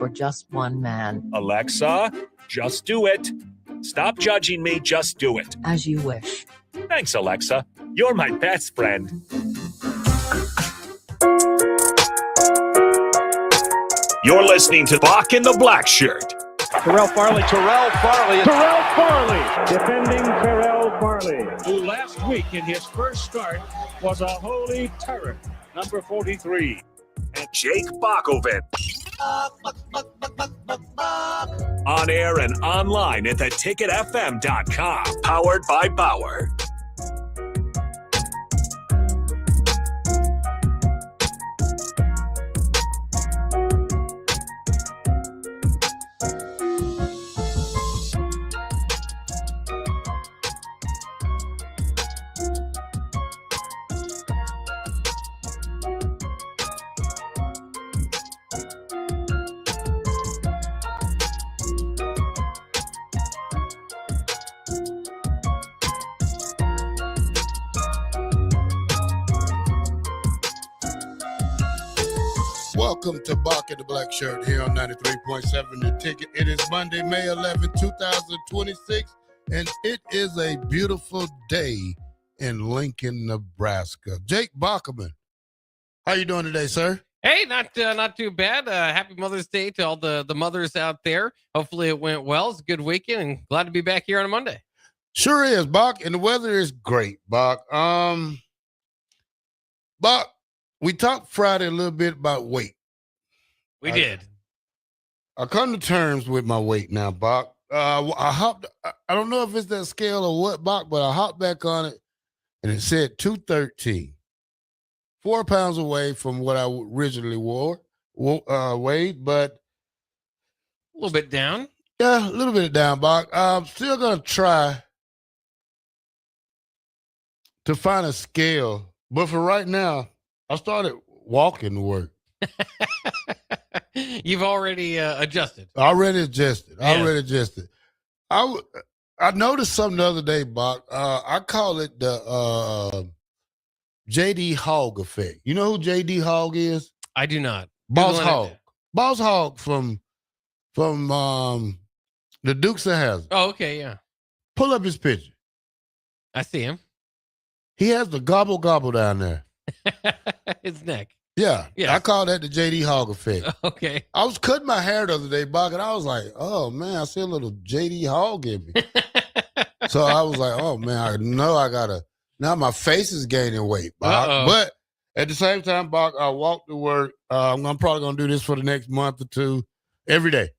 for just one man. Alexa, just do it. Stop judging me, just do it. As you wish. Thanks, Alexa. You're my best friend. You're listening to Bock the Blackshirt. Terrell Farley. Defending Terrell Farley, who last week in his first start was a holy terror, number 43. And Jake Bockoven. On air and online at theticketfm.com. Powered by Bauer. Welcome to Bock The Blackshirt here on 93.7 The Ticket. It is Monday, May 11, 2026, and it is a beautiful day in Lincoln, Nebraska. Jake Bockerman, how you doing today, sir? Hey, not too bad. Happy Mother's Day to all the mothers out there. Hopefully it went well. It's a good weekend, and glad to be back here on a Monday. Sure is, Bock, and the weather is great, Bock. Bock, we talked Friday a little bit about weight. We did. I come to terms with my weight now, Bock. I hopped. I don't know if it's that scale or what, Bock, but I hopped back on it, and it said 213, 4 pounds away from what I originally weighed, but A little bit down. yeah, a little bit down, Bock. I'm still gonna try to find a scale, but for right now, I started walking to work. You've already adjusted. Already adjusted. Yeah. I noticed something the other day, Bock. I call it the JD Hogg effect. You know who JD Hogg is? I do not. Boss Googling Hogg. it. Boss Hogg from the Dukes of Hazzard. Oh, okay, yeah. Pull up his picture. I see him. He has the gobble down there. His neck. Yeah. Yes. I call that the JD Hogg effect. Okay. I was cutting my hair the other day, Bock, and I was like, oh, man, I see a little JD Hogg in me. So I was like, oh, man, I know I got to. Now my face is gaining weight, Bock. Uh-oh. But at the same time, Bock, I walk to work. I'm probably going to do this for the next month or two every day.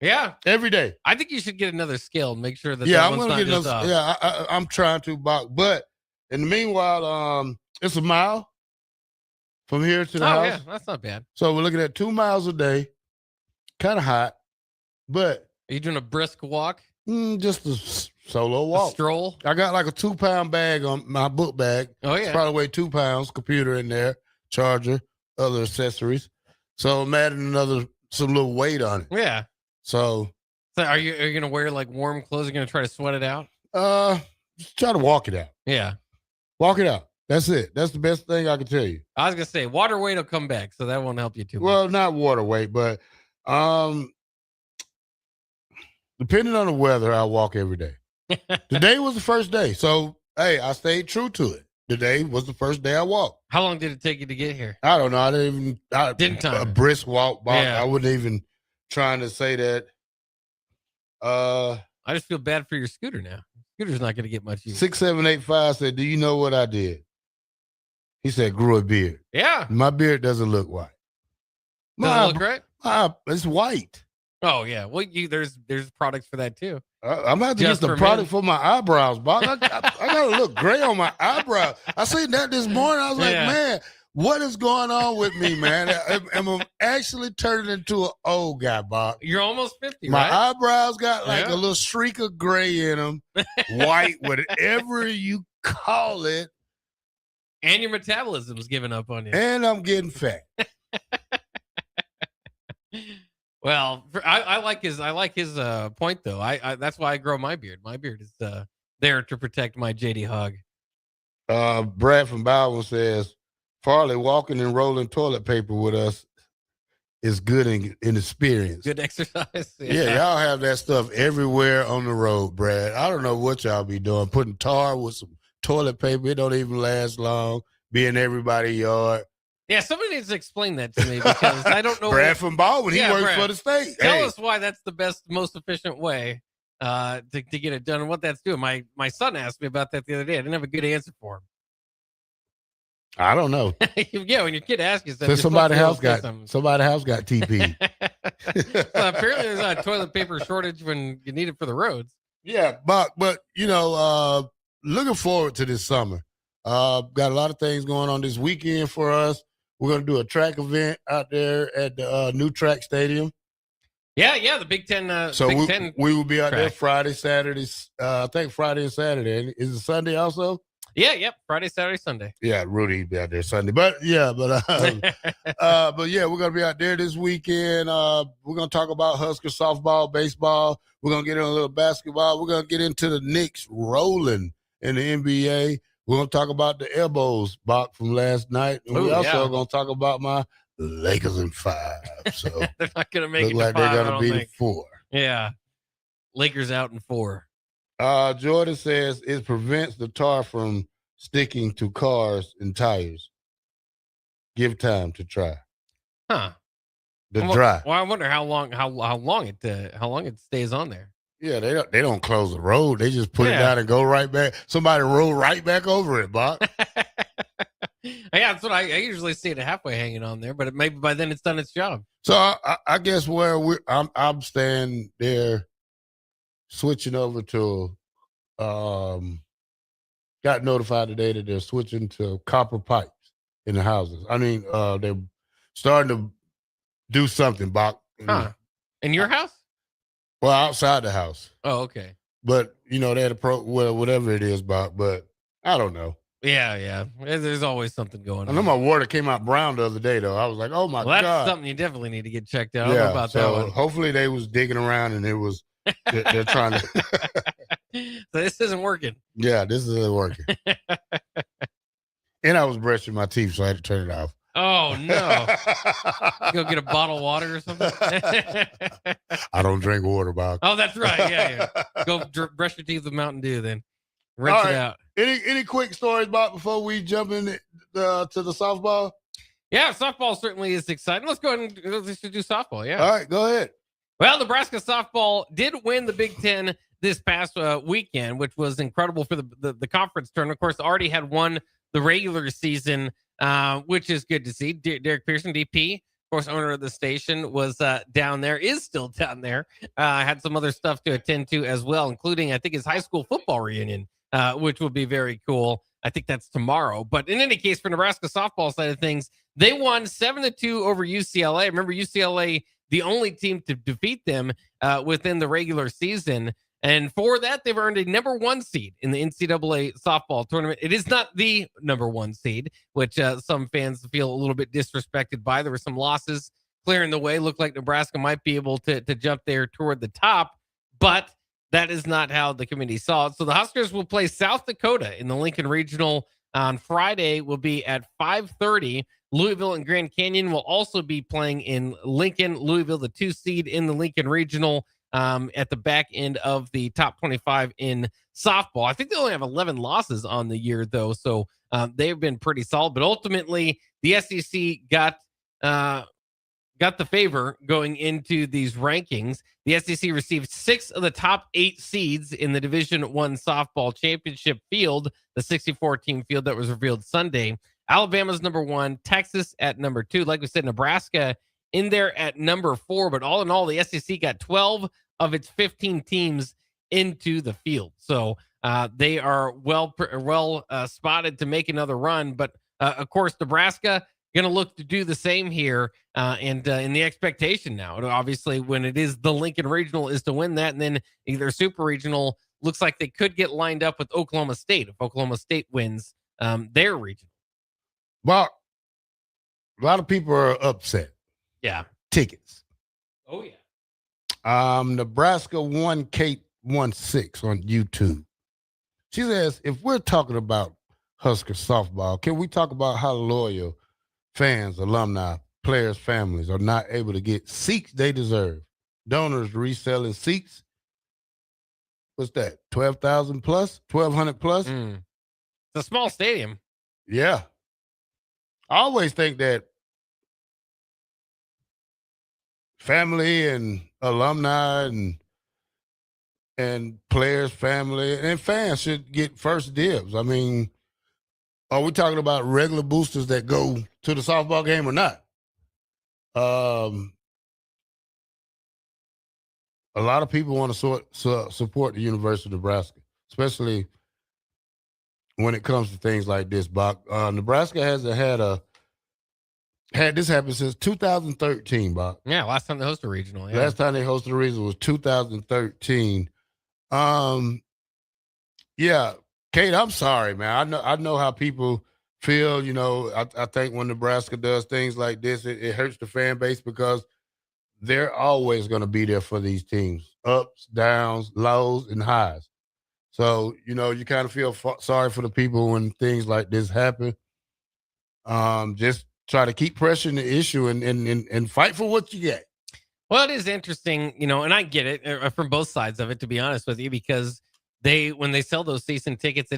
Yeah. Every day. I think you should get another scale and make sure that Yeah, that I'm one's going to not get just another. off. Yeah, I'm trying to, Bock. But in the meanwhile, it's a mile from here to the Oh, house. yeah. That's not bad. So we're looking at 2 miles a day. Kind of hot, but Are you doing a brisk walk? just a solo A walk. stroll? I got like a 2-pound bag on my book bag. Oh, It's yeah. probably weigh 2 pounds, computer in there, charger, other accessories. So I'm adding some little weight on it. Yeah. So So are you going to wear like warm clothes? Are you going to try to sweat it out? just try to walk it out. Yeah. Walk it out. That's it. That's the best thing I can tell you. I was going to say water weight will come back, so that won't help you too much. Well, not water weight, but depending on the weather, I walk every day. Today was the first day. So, hey, I stayed true to it. Today was the first day I walked. How long did it take you to get here? I don't know. I didn't Didn't time a it. brisk walk. Bob. Yeah. I wasn't even trying to say that. I just feel bad for your scooter now. Scooter's not going to get much use. 6785 said, "Do you know what I did?" He said, "Grew a beard. Yeah. My beard doesn't look white. Does it look right? It's white. Oh, yeah. Well, there's products for that too. I'm about to Just get the for product men. for my eyebrows, Bob. I gotta look gray on my eyebrows. I seen that this morning. I was like, Yeah. man, what is going on with me, man? I'm actually turning into an old guy, Bob. You're almost 50, My right? eyebrows got like Yeah. a little streak of gray in them, white, whatever you call it, And your metabolism's giving up on you. and I'm getting fat. Well, I like his point though. I that's why I grow my beard. My beard is there to protect my JD Hogg. Brad from Baldwin says, Farley walking and rolling toilet paper with us is good in experience. Good exercise. Yeah, y'all have that stuff everywhere on the road, Brad. I don't know what y'all be doing. Putting tar with some toilet paper. It don't even last long. Be in everybody's yard. Yeah, somebody needs to explain that to me because I don't know. Brad from Baldwin, he works Brad, for the state. Tell us why that's the best, most efficient way to get it done and what that's doing. My son asked me about that the other day. I didn't have a good answer for him. I don't know. Yeah, when your kid asks you So somebody's house got TP. So apparently there's not a toilet paper shortage when you need it for the roads. Yeah, but looking forward to this summer. Got a lot of things going on this weekend for us. We're going to do a track event out there at the new track stadium. Yeah, the Big Ten. Big Ten we will be out track. there Friday, Saturday. I think Friday and Saturday. Is it Sunday also? Yeah, Friday, Saturday, Sunday. Yeah, Rudy will be out there Sunday. But yeah, we're gonna be out there this weekend. We're gonna talk about Husker softball, baseball. We're gonna get in a little basketball. We're gonna get into the Knicks rolling in the NBA. We're gonna talk about the elbows Bock from last night. And we also gonna talk about my Lakers in 5. So they're not gonna make it. Look like they're gonna beat the 4. Yeah, Lakers out in 4. Jordan says it prevents the tar from sticking to cars and tires. Give time to try. Huh? Dry. Well, I wonder how long it stays on there. Yeah, they don't close the road. They just put it down and go right back. Somebody roll right back over it, Bob. Yeah, that's what I usually see it halfway hanging on there, but maybe by then it's done its job. So I guess where I'm standing there, switching over to, got notified today that they're switching to copper pipes in the houses. I mean, they're starting to do something, Bob. Huh? In your house? Well, outside the house. Oh, okay. But they had whatever it is, Bob. But I don't know. Yeah. There's always something going on. I know my water came out brown the other day, though. I was like, oh my God. That's something you definitely need to get checked out. I don't know about that one. Hopefully they was digging around and they're trying to. So this isn't working. Yeah, this isn't working. And I was brushing my teeth, so I had to turn it off. Oh, no. Go get a bottle of water or something? I don't drink water, Bob. Oh, that's right. Yeah. Go brush your teeth with Mountain Dew then. Rinse it out. Any quick stories, Bob, before we jump in to the softball? Yeah, softball certainly is exciting. Let's go ahead and let's do softball. Yeah. All right, go ahead. Well, Nebraska softball did win the Big Ten this past weekend, which was incredible for the conference tournament. Of course, already had won the regular season, which is good to see. Derek Pearson, DP, of course, owner of the station, was down there, is still down there. Had some other stuff to attend to as well, including, I think, his high school football reunion, which will be very cool. I think that's tomorrow. But in any case, for Nebraska softball side of things, they won 7-2 over UCLA. Remember, UCLA, the only team to defeat them within the regular season. And for that, they've earned a number 1 seed in the NCAA softball tournament. It is not the number 1 seed, which some fans feel a little bit disrespected by. There were some losses clearing the way. Looked like Nebraska might be able to jump there toward the top, but that is not how the committee saw it. So the Huskers will play South Dakota in the Lincoln Regional on Friday. Will be at 5:30. Louisville and Grand Canyon will also be playing in Lincoln. Louisville, the 2 seed in the Lincoln Regional, at the back end of the top 25 in softball. I think they only have 11 losses on the year, though, so they've been pretty solid. But ultimately, the SEC got the favor going into these rankings. The SEC received 6 of the top 8 seeds in the Division I softball championship field, the 64-team field that was revealed Sunday. Alabama's number 1, Texas at number 2. Like we said, Nebraska in there at number 4. But all in all, the SEC got 12 of its 15 teams into the field. So they are well spotted to make another run. But of course, Nebraska going to look to do the same here. And in the expectation now, obviously, when it is the Lincoln Regional, is to win that. And then either Super Regional looks like they could get lined up with Oklahoma State if Oklahoma State wins their regional. Well, a lot of people are upset. Yeah. Tickets. Oh, yeah. Nebraska 1K16 on YouTube. She says, if we're talking about Husker softball, can we talk about how loyal fans, alumni, players' families are not able to get seats they deserve. Donors reselling seats. What's that? 12,000 plus? 1,200 plus? It's a small stadium. Yeah. I always think that family and alumni and players' family and fans should get first dibs. I mean, are we talking about regular boosters that go to the softball game or not? A lot of people want to support the University of Nebraska, especially when it comes to things like this, Bock. Nebraska hasn't had this happen since 2013, Bock. Yeah, last time they hosted a regional. Yeah. Last time they hosted a regional was 2013. Yeah, Kate, I'm sorry, man. I know how people feel. You know, I think when Nebraska does things like this, it hurts the fan base because they're always going to be there for these teams, ups, downs, lows, and highs. So, you know, you kind of feel sorry for the people when things like this happen. Just try to keep pressing the issue and fight for what you get. Well, it is interesting, you know, and I get it from both sides of it, to be honest with you, because when they sell those season tickets, they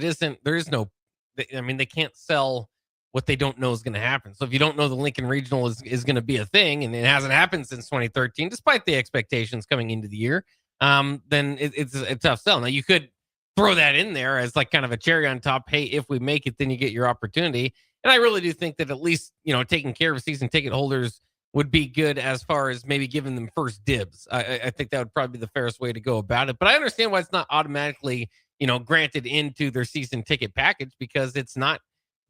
can't sell what they don't know is going to happen. So if you don't know the Lincoln Regional is going to be a thing, and it hasn't happened since 2013, despite the expectations coming into the year, then it's a tough sell. Now, you could throw that in there as like kind of a cherry on top. Hey, if we make it, then you get your opportunity. And I really do think that at least, you know, taking care of season ticket holders would be good as far as maybe giving them first dibs. I think that would probably be the fairest way to go about it. But I understand why it's not automatically, you know, granted into their season ticket package, because it's not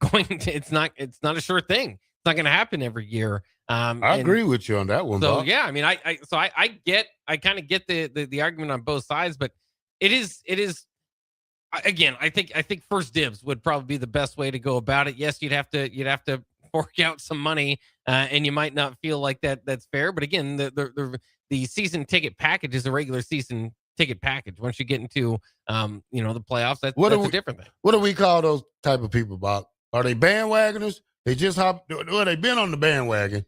it's not a sure thing. It's not going to happen every year. I agree with you on that one. So Bob. yeah, I mean, I kind of get the argument on both sides, but it is again, I think first dibs would probably be the best way to go about it. Yes, you'd have to fork out some money, and you might not feel like that's fair. But again, the season ticket package is a regular season ticket package. Once you get into the playoffs, that's a different thing. What do we call those type of people, Bob? Are they bandwagoners? They just they've been on the bandwagon,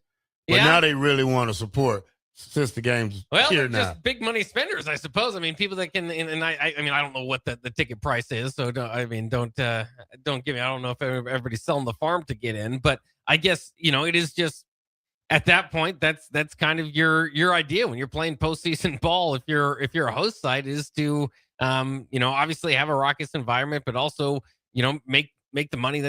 but now they really want to support since the game's here now. Just big money spenders, I suppose. I mean, people that can, and I mean, I don't know what the ticket price is, so don't give me. I don't know if everybody's selling the farm to get in, but I guess it is just at that point that's kind of your idea when you're playing postseason ball. If you're a host side, is to obviously have a raucous environment, but also make the money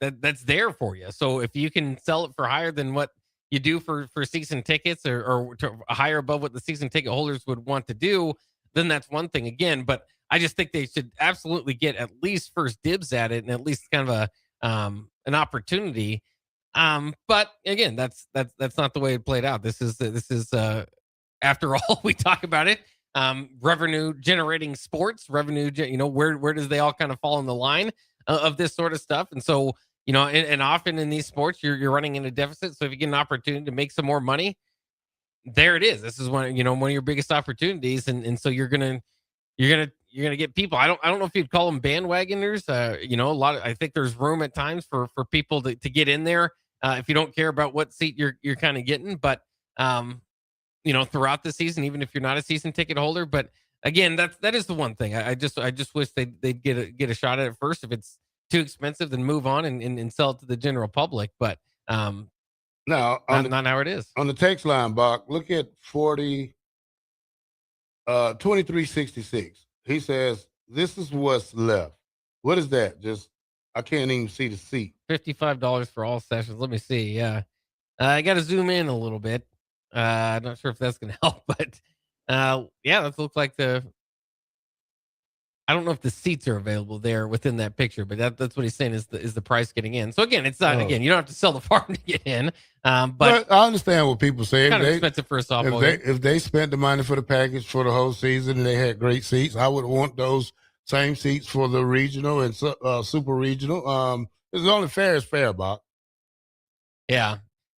that's there for you. So if you can sell it for higher than what you do for season tickets or to higher above what the season ticket holders would want to do, then that's one thing again. But I just think they should absolutely get at least first dibs at it and at least kind of an opportunity. But again, that's not the way it played out. This is after all, we talk about it. Revenue generating sports, revenue, where does they all kind of fall in the line of this sort of stuff? And so, and often in these sports, you're running in a deficit. So if you get an opportunity to make some more money, there it is. This is one of your biggest opportunities. And so you're gonna get people. I don't know if you'd call them bandwagoners. I think there's room at times for people to get in there if you don't care about what seat you're kind of getting. But throughout the season, even if you're not a season ticket holder. But again, that is the one thing. I just wish they'd get a shot at it first. If it's too expensive, then move on and sell it to the general public. But now not how it is. On the text line, Bock, look at 2366. He says, this is what's left. What is that? I can't even see the seat. $55 for all sessions. Let me see. Yeah. I got to zoom in a little bit. I'm not sure if that's going to help, but that looks like I don't know if the seats are available there within that picture, but that's what he's saying is the price getting in. So again, it's not, you don't have to sell the farm to get in. But I understand what people say. Kind of expensive for a softball. If they spent the money for the package for the whole season and they had great seats, I would want those same seats for the regional and super regional. It's only fair is fair, Bob. Yeah.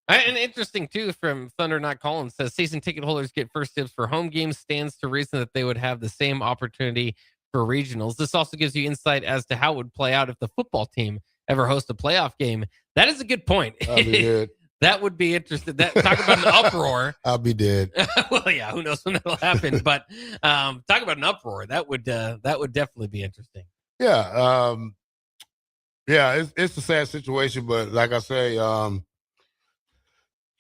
And interesting too, from Thunder Not Collins says season ticket holders get first dibs for home games. Stands to reason that they would have the same opportunity for regionals. This also gives you insight as to how it would play out if the football team ever hosts a playoff game. That is a good point. That'd be good. That would be interesting. Talk about an uproar. I'll be dead. Well, yeah, who knows when that'll happen? But talk about an uproar. That would definitely be interesting. Yeah, it's a sad situation, but like I say,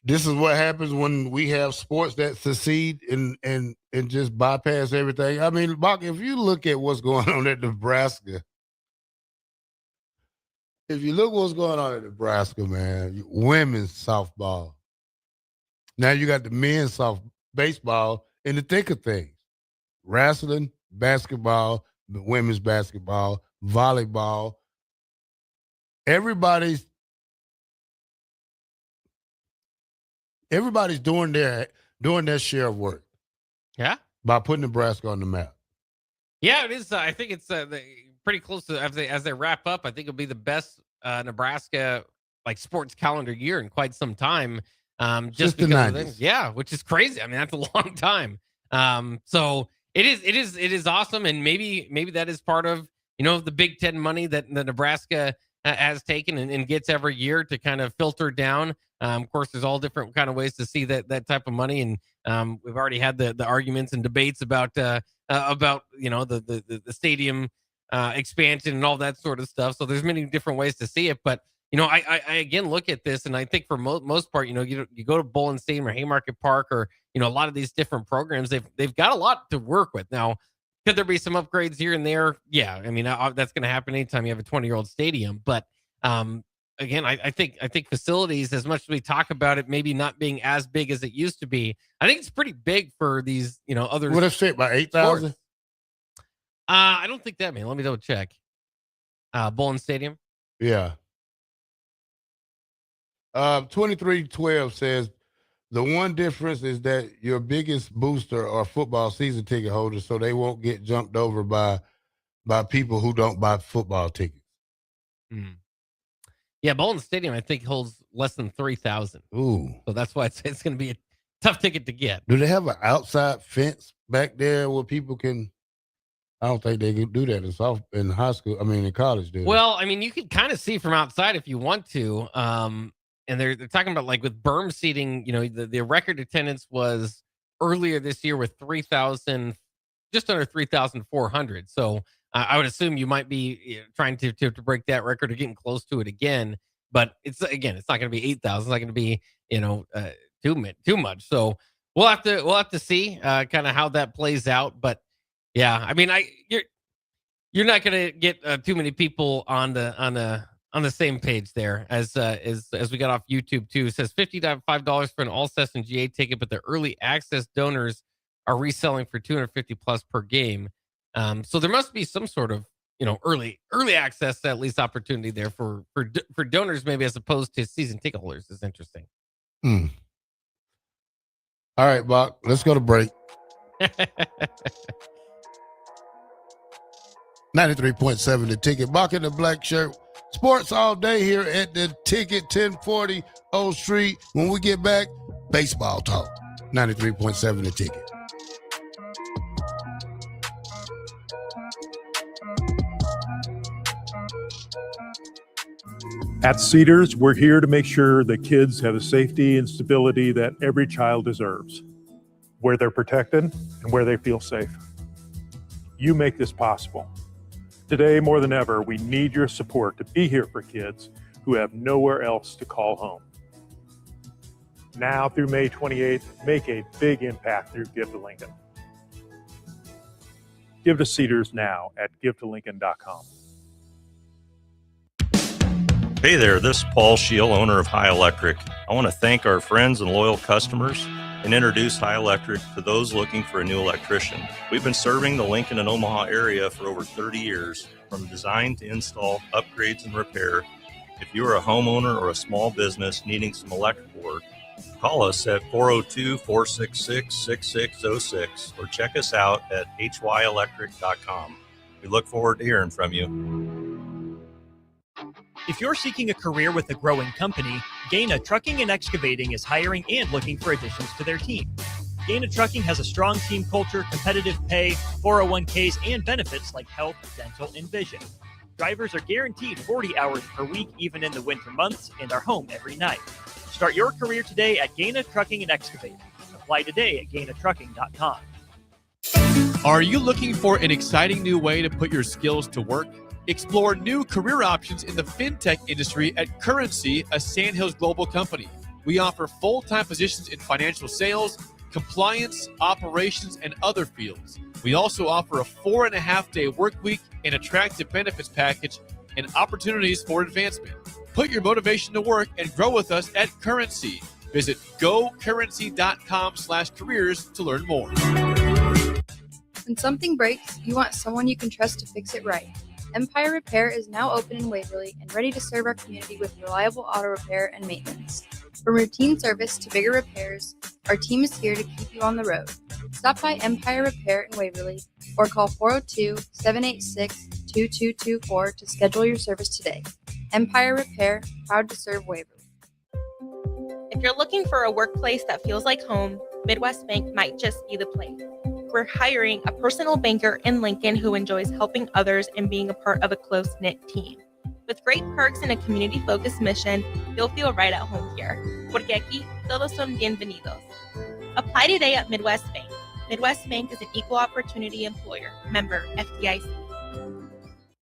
this is what happens when we have sports that succeed and just bypass everything. I mean, Bach, if you look at what's going on at Nebraska, man, women's softball. Now you got the men's baseball in the thick of things. Wrestling, basketball, women's basketball, volleyball. Everybody's doing their share of work. Yeah. By putting Nebraska on the map. Yeah, it is. I think it's pretty close to as they wrap up. I think it'll be the best Nebraska sports calendar year in quite some time. Just the because 90s. Yeah, which is crazy. I mean, that's a long time. So it is awesome, and maybe that is part of the Big Ten money that the Nebraska has taken and gets every year to kind of filter down. Of course, there's all different kind of ways to see that type of money, and we've already had the arguments and debates about the stadium expansion and all that sort of stuff. So there's many different ways to see it, but I again look at this, and I think for most part, you go to Bowling Stadium or Haymarket Park or a lot of these different programs, they've got a lot to work with. Now, could there be some upgrades here and there? Yeah, I mean that's going to happen anytime you have a 20-year-old stadium, but again, I think facilities, as much as we talk about it maybe not being as big as it used to be, I think it's pretty big for these, other. What if it by 8,000? I don't think that, man. Let me double check. Bowling Stadium. Yeah. 2312 says the one difference is that your biggest booster are football season ticket holders, so they won't get jumped over by people who don't buy football tickets. Mm. Yeah, Bowling Stadium, I think, holds less than 3,000. Ooh. So that's why it's going to be a tough ticket to get. Do they have an outside fence back there where people can? I don't think they can do that in high school. I mean, in college, do they? Well, I mean, you can kind of see from outside if you want to. And they're talking about with berm seating, the record attendance was earlier this year with 3,000, just under 3,400. So I would assume you might be trying to break that record or getting close to it again. But it's not going to be 8,000. It's not going to be too much. So we'll have to see kind of how that plays out. But yeah, I mean, you're not going to get too many people on the same page there as we got off YouTube too. It says $55 for an all-access and GA ticket, but the early access donors are reselling for $250 plus per game. So there must be some sort of early access at least opportunity there for donors, maybe, as opposed to season ticket holders. Is interesting. All right, Bach, let's go to break. 93.7 The Ticket. Bock the Blackshirt. Sports all day here at the Ticket, 1040 Old Street. When we get back, baseball talk. 93.7 The Ticket. At Cedars, we're here to make sure that kids have the safety and stability that every child deserves, where they're protected and where they feel safe. You make this possible. Today, more than ever, we need your support to be here for kids who have nowhere else to call home. Now through May 28th, make a big impact through Give to Lincoln. Give to Cedars now at givetolincoln.com. Hey there, this is Paul Scheel, owner of High Electric. I want to thank our friends and loyal customers and introduce High Electric to those looking for a new electrician. We've been serving the Lincoln and Omaha area for over 30 years, from design to install, upgrades, and repair. If you are a homeowner or a small business needing some electrical work, call us at 402-466-6606 or check us out at hyelectric.com. We look forward to hearing from you. If you're seeking a career with a growing company, Gaina Trucking and Excavating is hiring and looking for additions to their team. Gaina Trucking has a strong team culture, competitive pay, 401ks, and benefits like health, dental, and vision. Drivers are guaranteed 40 hours per week, even in the winter months, and are home every night. Start your career today at Gaina Trucking and Excavating. Apply today at GainaTrucking.com. Are you looking for an exciting new way to put your skills to work? Explore new career options in the fintech industry at Currency, a Sandhills global company. We offer full-time positions in financial sales, compliance, operations, and other fields. We also offer a 4.5-day work week, an attractive benefits package, and opportunities for advancement. Put your motivation to work and grow with us at Currency. Visit gocurrency.com/careers to learn more. When something breaks, you want someone you can trust to fix it right. Empire Repair is now open in Waverly and ready to serve our community with reliable auto repair and maintenance. From routine service to bigger repairs, our team is here to keep you on the road. Stop by Empire Repair in Waverly or call 402-786-2224 to schedule your service today. Empire Repair, proud to serve Waverly. If you're looking for a workplace that feels like home, Midwest Bank might just be the place. We're hiring a personal banker in Lincoln who enjoys helping others and being a part of a close-knit team. With great perks and a community-focused mission, you'll feel right at home here. Porque aquí todos son bienvenidos. Apply today at Midwest Bank. Midwest Bank is an equal opportunity employer. Member FDIC.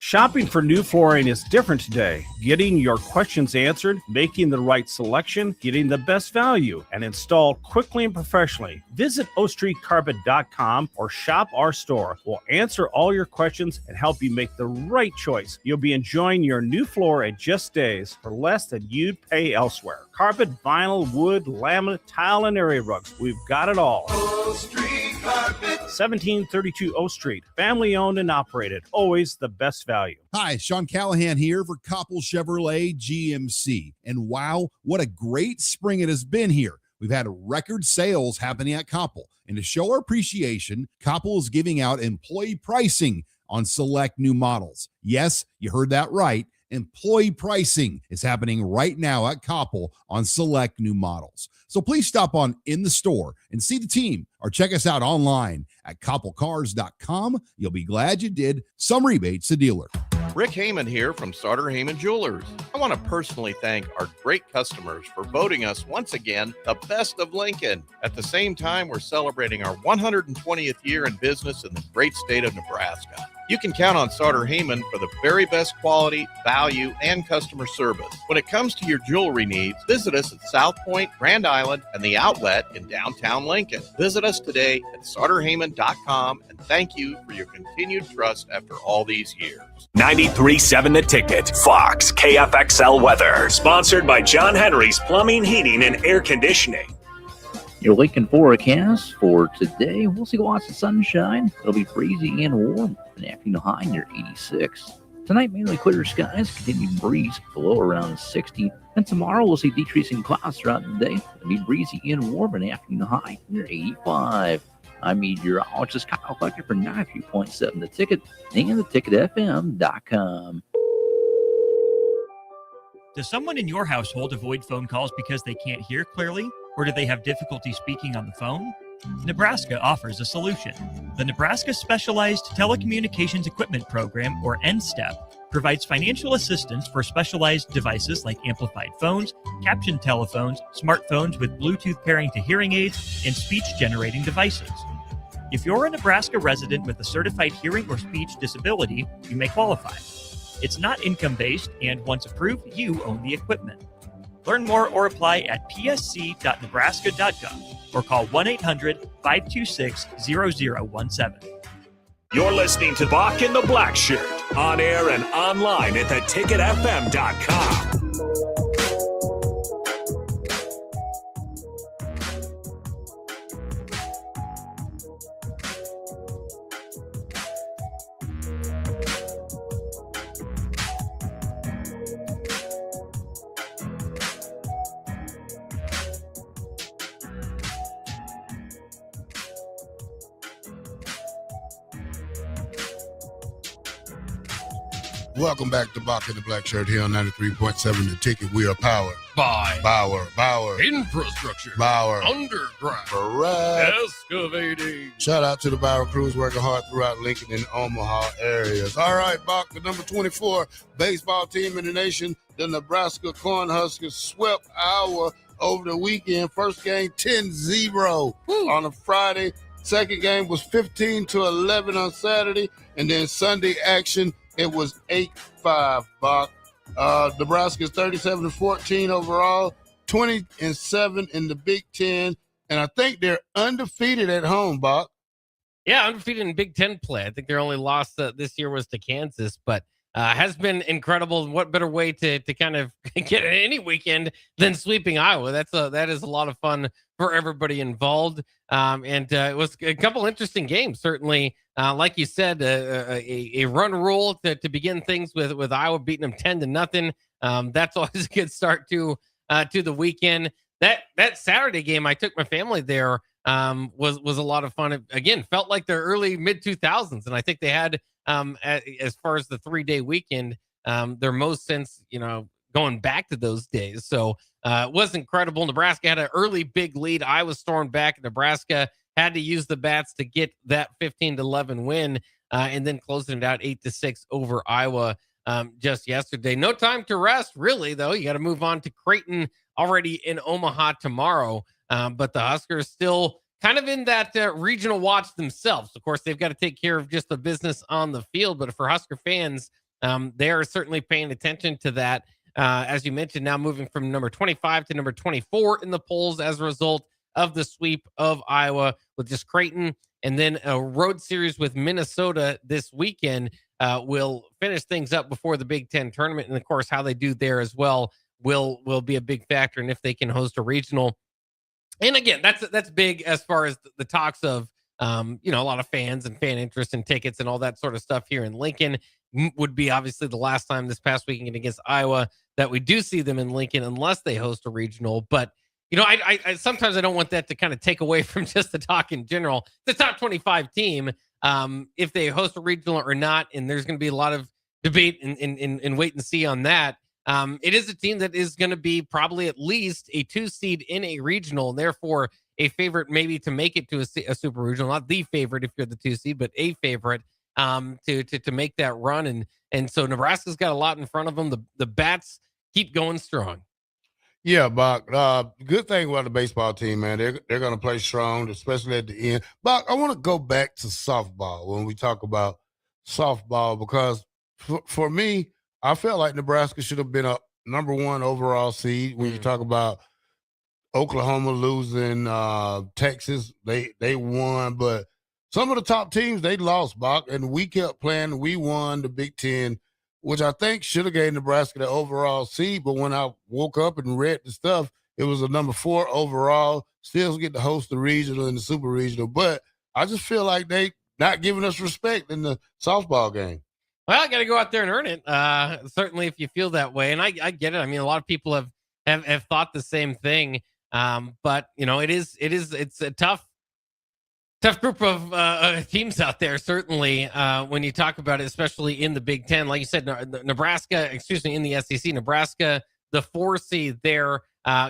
Shopping for new flooring is different today. Getting your questions answered, making the right selection, getting the best value, and installed quickly and professionally. Visit ostreetcarpet.com or shop our store. We'll answer all your questions and help you make the right choice. You'll be enjoying your new floor in just days for less than you'd pay elsewhere. Carpet, vinyl, wood, laminate, tile, and area rugs. We've got it all. O Street Carpet. 1732 O Street. Family owned and operated. Always the best value. Hi, Sean Callahan here for Koppel Chevrolet GMC. And wow, what a great spring it has been here. We've had record sales happening at Koppel. And to show our appreciation, Koppel is giving out employee pricing on select new models. Yes, you heard that right. Employee pricing is happening right now at Koppel on select new models. So please stop on in the store and see the team or check us out online at koppelcars.com. You'll be glad you did. Some rebates to dealer. Rick Heyman here from Sartor Heyman Jewelers. I want to personally thank our great customers for voting us once again the best of Lincoln. At the same time, we're celebrating our 120th year in business in the great state of Nebraska. You can count on Sartor Heyman for the very best quality, value, and customer service. When it comes to your jewelry needs, visit us at South Point, Grand Island, and the Outlet in downtown Lincoln. Visit us today at sartorheyman.com, and thank you for your continued trust after all these years. 93.7 The Ticket, Fox, KFXL weather. Sponsored by John Henry's Plumbing, Heating, and Air Conditioning. Your Lincoln forecast for today, we'll see lots of sunshine. It'll be breezy and warm. An afternoon high near 86. Tonight, mainly clear skies, continued breeze below around 60. And tomorrow, we'll see decreasing clouds throughout the day. It'll be breezy and warm. An afternoon high near 85. I'm meteorologist Kyle Fletcher for 93.7 The Ticket and theticketfm.com. Does someone in your household avoid phone calls because they can't hear clearly? Or do they have difficulty speaking on the phone? Nebraska offers a solution. The Nebraska Specialized Telecommunications Equipment Program, or NSTEP, provides financial assistance for specialized devices like amplified phones, captioned telephones, smartphones with Bluetooth pairing to hearing aids, and speech-generating devices. If you're a Nebraska resident with a certified hearing or speech disability, you may qualify. It's not income-based, and once approved, you own the equipment. Learn more or apply at psc.nebraska.gov or call 1-800-526-0017. You're listening to Bock and the Blackshirt, on air and online at theticketfm.com. Welcome back to Bock the Blackshirt here on 93.7 The Ticket. We are powered by Bauer Infrastructure, Bauer Underground, Correct. Excavating. Shout out to the Bauer crews working hard throughout Lincoln and Omaha areas. All right, Bock, the number 24 baseball team in the nation, the Nebraska Cornhuskers, swept our over the weekend. First game 10-0 on a Friday. Second game was 15-11 on Saturday. And then Sunday action, it was 8-5, Bach. Nebraska is 37-14 overall, 20-7 in the Big Ten. And I think they're undefeated at home, Bach. Yeah, undefeated in Big Ten play. I think their only loss this year was to Kansas, but has been incredible. What better way to kind of get any weekend than sweeping Iowa? That is a lot of fun for everybody involved. And it was a couple interesting games, certainly. Like you said, a run rule to begin things with Iowa beating them 10-0. That's always a good start to the weekend. That Saturday game, I took my family there. Was a lot of fun. It, again, felt like the early mid 2000s, and I think they had as far as the 3-day weekend, their most since going back to those days. So it was incredible. Nebraska had an early big lead. Iowa stormed back. Nebraska had to use the bats to get that 15-11 win, and then closing it out 8-6 over Iowa just yesterday. No time to rest, really, though. You got to move on to Creighton already in Omaha tomorrow. But the Huskers still kind of in that regional watch themselves. Of course, they've got to take care of just the business on the field. But for Husker fans, they are certainly paying attention to that. As you mentioned, now moving from number 25 to number 24 in the polls as a result of the sweep of Iowa with just Creighton. And then a road series with Minnesota this weekend will finish things up before the Big Ten tournament. And, of course, how they do there as well will be a big factor. And if they can host a regional. And again, that's big as far as the talks of, a lot of fans and fan interest and tickets and all that sort of stuff here in Lincoln. Would be obviously the last time this past weekend against Iowa that we do see them in Lincoln unless they host a regional. But, I sometimes I don't want that to kind of take away from just the talk in general. The top 25 team, if they host a regional or not, and there's going to be a lot of debate and wait and see on that. It is a team that is going to be probably at least a 2 seed in a regional, and therefore a favorite maybe to make it to a super regional. Not the favorite if you're the 2 seed, but a favorite to make that run. And so Nebraska's got a lot in front of them. The bats keep going strong. Yeah, Bach. Good thing about the baseball team, man. They're going to play strong, especially at the end. Bach, I want to go back to softball when we talk about softball because for me, I felt like Nebraska should have been a number 1 overall seed. When you talk about Oklahoma losing, Texas, they won, but some of the top teams they lost, Bach, and we kept playing. We won the Big Ten, which I think should have gave Nebraska the overall seed. But when I woke up and read the stuff, it was a number 4 overall. Still get to host the regional and the super regional, but I just feel like they not giving us respect in the softball game. Well, I got to go out there and earn it. Certainly, if you feel that way, and I get it. I mean, a lot of people have thought the same thing. But it's a tough group of teams out there. Certainly, when you talk about it, especially in the Big Ten, like you said, Nebraska. In the SEC, Nebraska, the 4 seed there.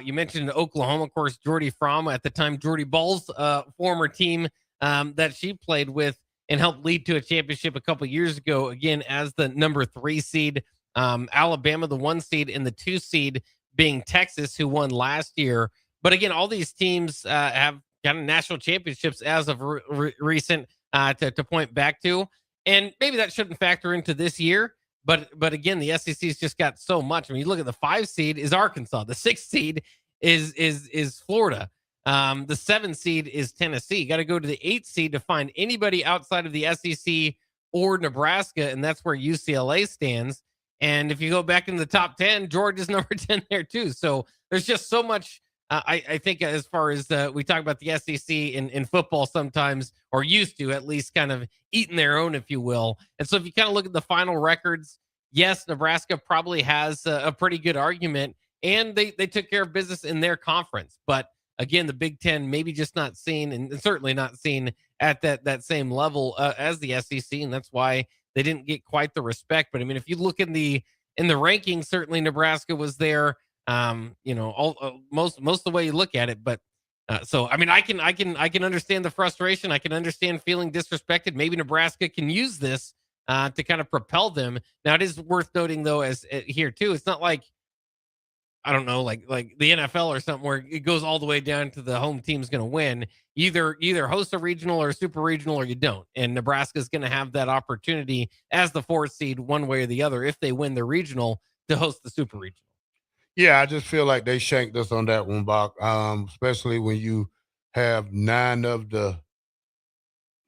You mentioned Oklahoma, of course. Jordy Fromm at the time, Jordy Ball's former team that she played with. And helped lead to a championship a couple years ago, again, as the number 3 seed. Alabama, the 1 seed, and the 2 seed being Texas, who won last year. But again, all these teams have gotten national championships as of recent to point back to. And maybe that shouldn't factor into this year. But again, the SEC's just got so much. I mean, you look at the 5 seed is Arkansas. The 6 seed is Florida. The 7 seed is Tennessee. You got to go to the 8 seed to find anybody outside of the SEC or Nebraska, and that's where UCLA stands. And if you go back into the top 10, Georgia's number 10 there too. So there's just so much. I think as far as we talk about the SEC in football sometimes, or used to at least, kind of eating their own, if you will. And so if you kind of look at the final records, yes, Nebraska probably has a pretty good argument, and they took care of business in their conference. But again, the Big Ten maybe just not seen, and certainly not seen at that same level as the SEC, and that's why they didn't get quite the respect. But I mean, if you look in the rankings, certainly Nebraska was there. Most of the way you look at it. But so I mean, I can understand the frustration. I can understand feeling disrespected. Maybe Nebraska can use this to kind of propel them. Now, it is worth noting though, as here too, it's not like I don't know, like the NFL or something where it goes all the way down to the home team's going to win. You either host a regional or a super regional or you don't. And Nebraska's going to have that opportunity as the 4th seed one way or the other if they win the regional to host the super regional. Yeah, I just feel like they shanked us on that one, Bach, especially when you have 7 of the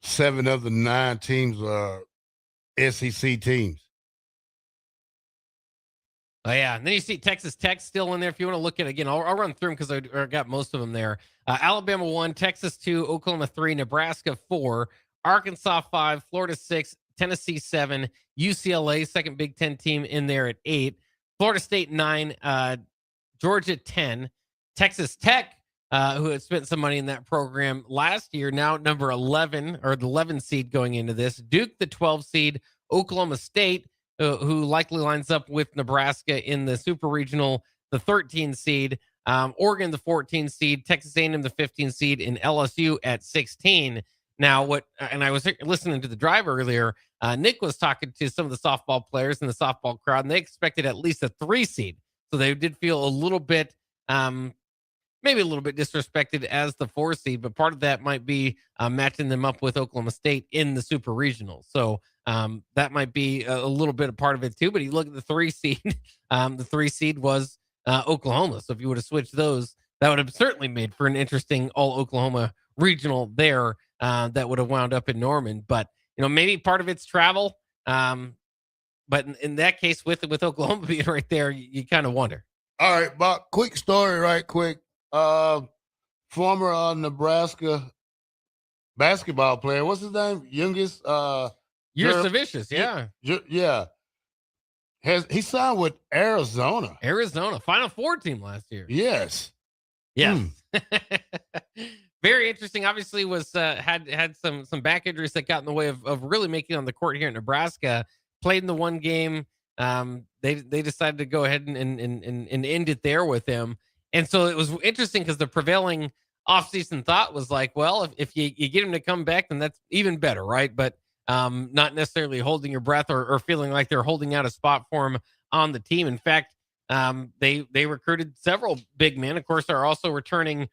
9 teams are SEC teams. Oh, yeah. And then you see Texas Tech still in there. If you want to look at it again, I'll run through them because I got most of them there. Alabama 1, Texas 2, Oklahoma 3, Nebraska 4, Arkansas 5, Florida 6, Tennessee 7, UCLA, second Big Ten team in there at 8, Florida State 9, Georgia 10, Texas Tech, who had spent some money in that program last year, now number 11 or the 11 seed going into this, Duke the 12 seed, Oklahoma State, who likely lines up with Nebraska in the super regional, the 13 seed, Oregon the 14 seed, Texas A&M the 15 seed, and LSU at 16. Now, and I was listening to the drive earlier. Nick was talking to some of the softball players in the softball crowd, and they expected at least a 3 seed. So they did feel a little bit, maybe a little bit disrespected as the 4 seed, but part of that might be matching them up with Oklahoma State in the super regional. So that might be a little bit a part of it too. But you look at the 3 seed, the 3 seed was Oklahoma. So if you would have switched those, that would have certainly made for an interesting all Oklahoma regional there. That would have wound up in Norman. But maybe part of it's travel. But in that case, with Oklahoma being right there, you kind of wonder. All right, Bob, quick story right quick. Former Nebraska basketball player, what's his name? Youngest? Savicius, yeah. Yeah. He signed with Arizona. Final 4 team last year. Yes. Yeah. Very interesting. Obviously was had some back injuries that got in the way of really making it on the court here in Nebraska. Played in the one game. They decided to go ahead and end it there with him. And so it was interesting because the prevailing offseason thought was like, well, if you get him to come back, then that's even better, right? But not necessarily holding your breath or feeling like they're holding out a spot for him on the team. In fact, they recruited several big men. Of course, they're also returning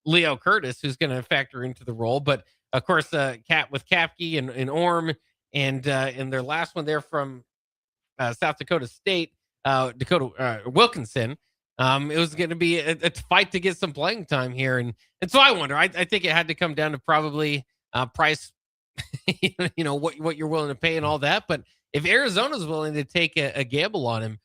Leo Curtis, who's going to factor into the role. But of course, with Kapke and Orm and their last one there from South Dakota State, Wilkinson. It was going to be a fight to get some playing time here. And so I wonder, I think it had to come down to probably price, what you're willing to pay and all that. But if Arizona's willing to take a gamble on him,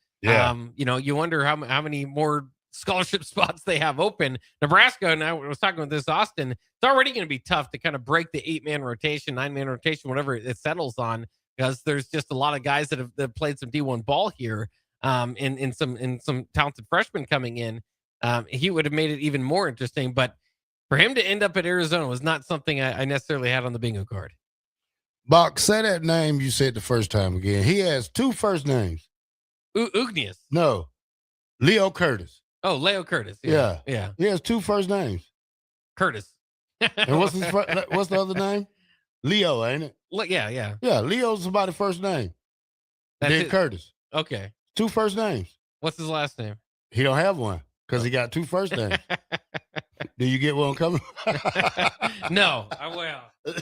you wonder how many more scholarship spots they have open. Nebraska, and I was talking with this Austin, it's already going to be tough to kind of break the 8-man rotation, 9-man rotation, whatever it settles on, because there's just a lot of guys that have played some D1 ball here. And some talented freshmen coming in, he would have made it even more interesting. But for him to end up at Arizona was not something I necessarily had on the bingo card. Bach, say that name you said the first time again. He has 2 first names. Ugnius. No, Leo Curtis. Oh, Leo Curtis. Yeah. Yeah. He has 2 first names. Curtis. And what's the other name? Leo, ain't it? Yeah. Yeah, Leo's somebody's first name. Then Curtis. Okay. 2 first names. What's his last name? He don't have one because he got 2 first names. Do you get where I'm coming? No, I will.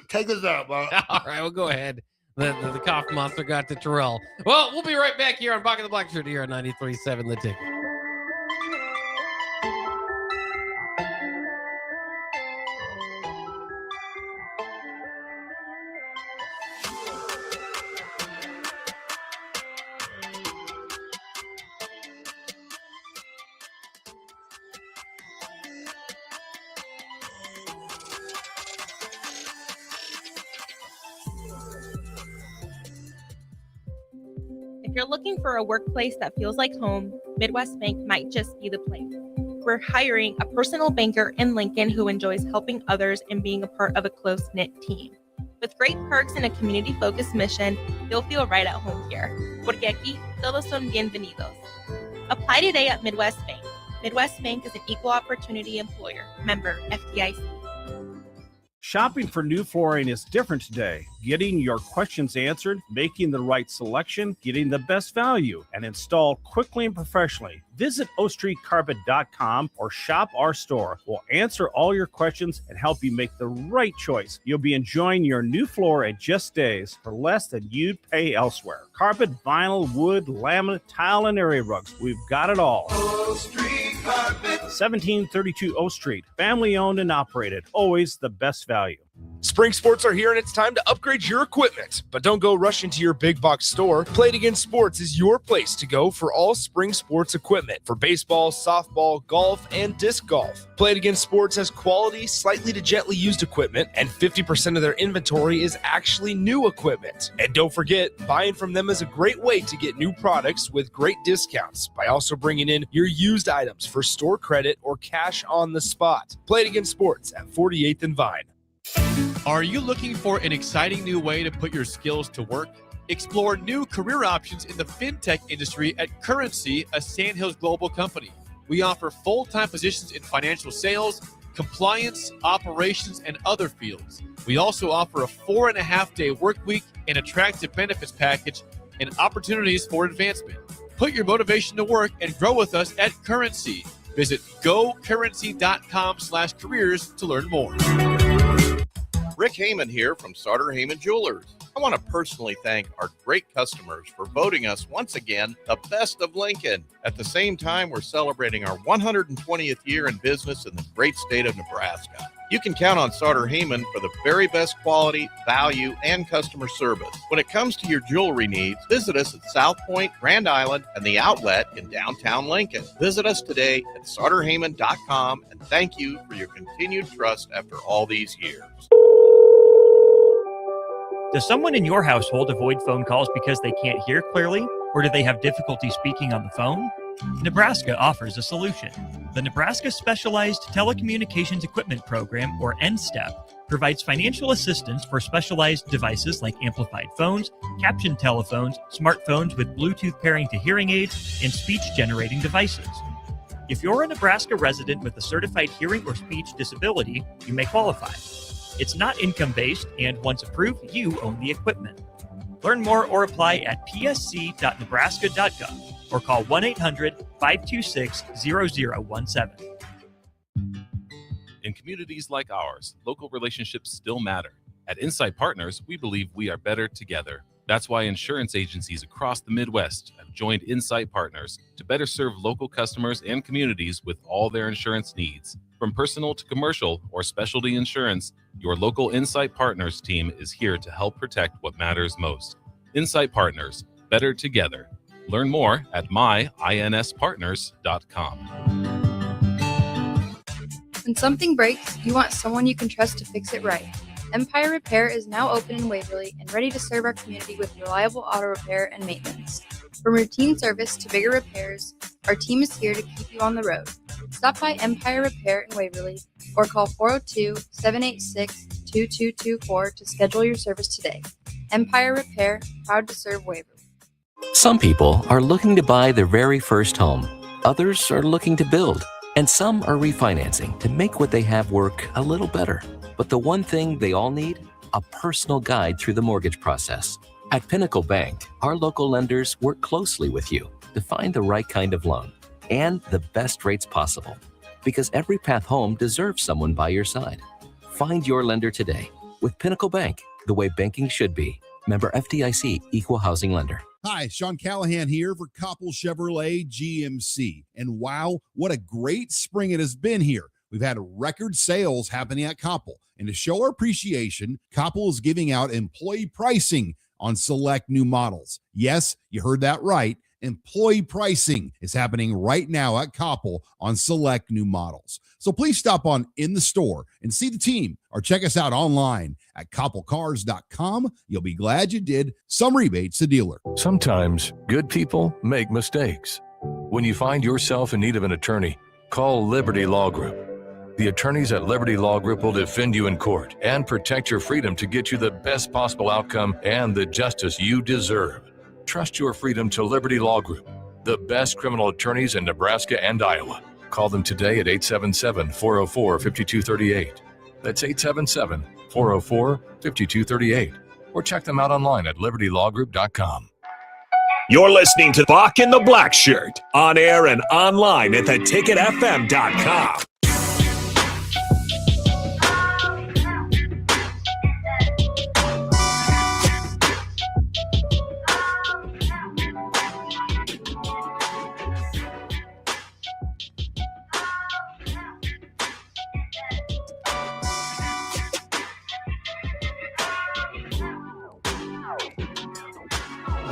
Take us out, Bob. All right, we'll go ahead. The cough monster got to Terrell. Well, we'll be right back here on Bock the Blackshirt here on 93.7 The Ticket. If you're looking for a workplace that feels like home, Midwest Bank might just be the place. We're hiring a personal banker in Lincoln who enjoys helping others and being a part of a close-knit team. With great perks and a community-focused mission, you'll feel right at home here. Porque aquí todos son bienvenidos. Apply today at Midwest Bank. Midwest Bank is an equal opportunity employer. Member FDIC. Shopping for new flooring is different today. Getting your questions answered, making the right selection, getting the best value, and installed quickly and professionally. Visit ostreetcarpet.com or shop our store. We'll answer all your questions and help you make the right choice. You'll be enjoying your new floor in just days for less than you'd pay elsewhere. Carpet, vinyl, wood, laminate, tile, and area rugs. We've got it all. O Street Carpet. 1732 O Street. Family owned and operated. Always the best value. Spring sports are here and it's time to upgrade your equipment. But don't go rushing to your big box store. Play It Again Sports is your place to go for all spring sports equipment for baseball, softball, golf, and disc golf. Play It Again Sports has quality, slightly to gently used equipment, and 50% of their inventory is actually new equipment. And don't forget, buying from them is a great way to get new products with great discounts by also bringing in your used items for store credit or cash on the spot. Play It Again Sports at 48th and Vine. Are you looking for an exciting new way to put your skills to work? Explore new career options in the fintech industry at Currency, a Sandhills global company. We offer full-time positions in financial sales, compliance, operations, and other fields. We also offer a 4.5-day work week, an attractive benefits package, and opportunities for advancement. Put your motivation to work and grow with us at Currency. Visit gocurrency.com/careers to learn more. Rick Heyman here from Sartor Heyman Jewelers. I want to personally thank our great customers for voting us once again the best of Lincoln. At the same time, we're celebrating our 120th year in business in the great state of Nebraska. You can count on Sartor Heyman for the very best quality, value, and customer service. When it comes to your jewelry needs, visit us at South Point, Grand Island, and the Outlet in downtown Lincoln. Visit us today at sartorheyman.com, and thank you for your continued trust after all these years. Does someone in your household avoid phone calls because they can't hear clearly, or do they have difficulty speaking on the phone? Nebraska offers a solution. The Nebraska Specialized Telecommunications Equipment Program, or NSTEP, provides financial assistance for specialized devices like amplified phones, captioned telephones, smartphones with Bluetooth pairing to hearing aids, and speech-generating devices. If you're a Nebraska resident with a certified hearing or speech disability, you may qualify. It's not income-based, and once approved, you own the equipment. Learn more or apply at psc.nebraska.gov or call 1-800-526-0017. In communities like ours, local relationships still matter. At Insight Partners, we believe we are better together. That's why insurance agencies across the Midwest have joined Insight Partners to better serve local customers and communities with all their insurance needs. From personal to commercial or specialty insurance, your local Insight Partners team is here to help protect what matters most. Insight Partners, better together. Learn more at myinspartners.com. When something breaks, you want someone you can trust to fix it right. Empire Repair is now open in Waverly and ready to serve our community with reliable auto repair and maintenance. From routine service to bigger repairs, our team is here to keep you on the road. Stop by Empire Repair in Waverly or call 402-786-2224 to schedule your service today. Empire Repair, proud to serve Waverly. Some people are looking to buy their very first home. Others are looking to build. And some are refinancing to make what they have work a little better. But the one thing they all need? A personal guide through the mortgage process. At Pinnacle Bank, our local lenders work closely with you to find the right kind of loan and the best rates possible. Because every path home deserves someone by your side. Find your lender today with Pinnacle Bank, the way banking should be. Member FDIC, Equal Housing Lender. Hi, Sean Callahan here for Koppel Chevrolet GMC. And wow, what a great spring it has been here. We've had record sales happening at Koppel. And to show our appreciation, Koppel is giving out employee pricing on select new models. Yes, you heard that right. Employee pricing is happening right now at Koppel on select new models. So please stop on in the store and see the team or check us out online at koppelcars.com. You'll be glad you did. Some rebates to dealer. Sometimes good people make mistakes. When you find yourself in need of an attorney, call Liberty Law Group. The attorneys at Liberty Law Group will defend you in court and protect your freedom to get you the best possible outcome and the justice you deserve. Trust your freedom to Liberty Law Group, the best criminal attorneys in Nebraska and Iowa. Call them today at 877-404-5238. That's 877-404-5238. Or check them out online at libertylawgroup.com. You're listening to Bock and the Blackshirt on air and online at theticketfm.com.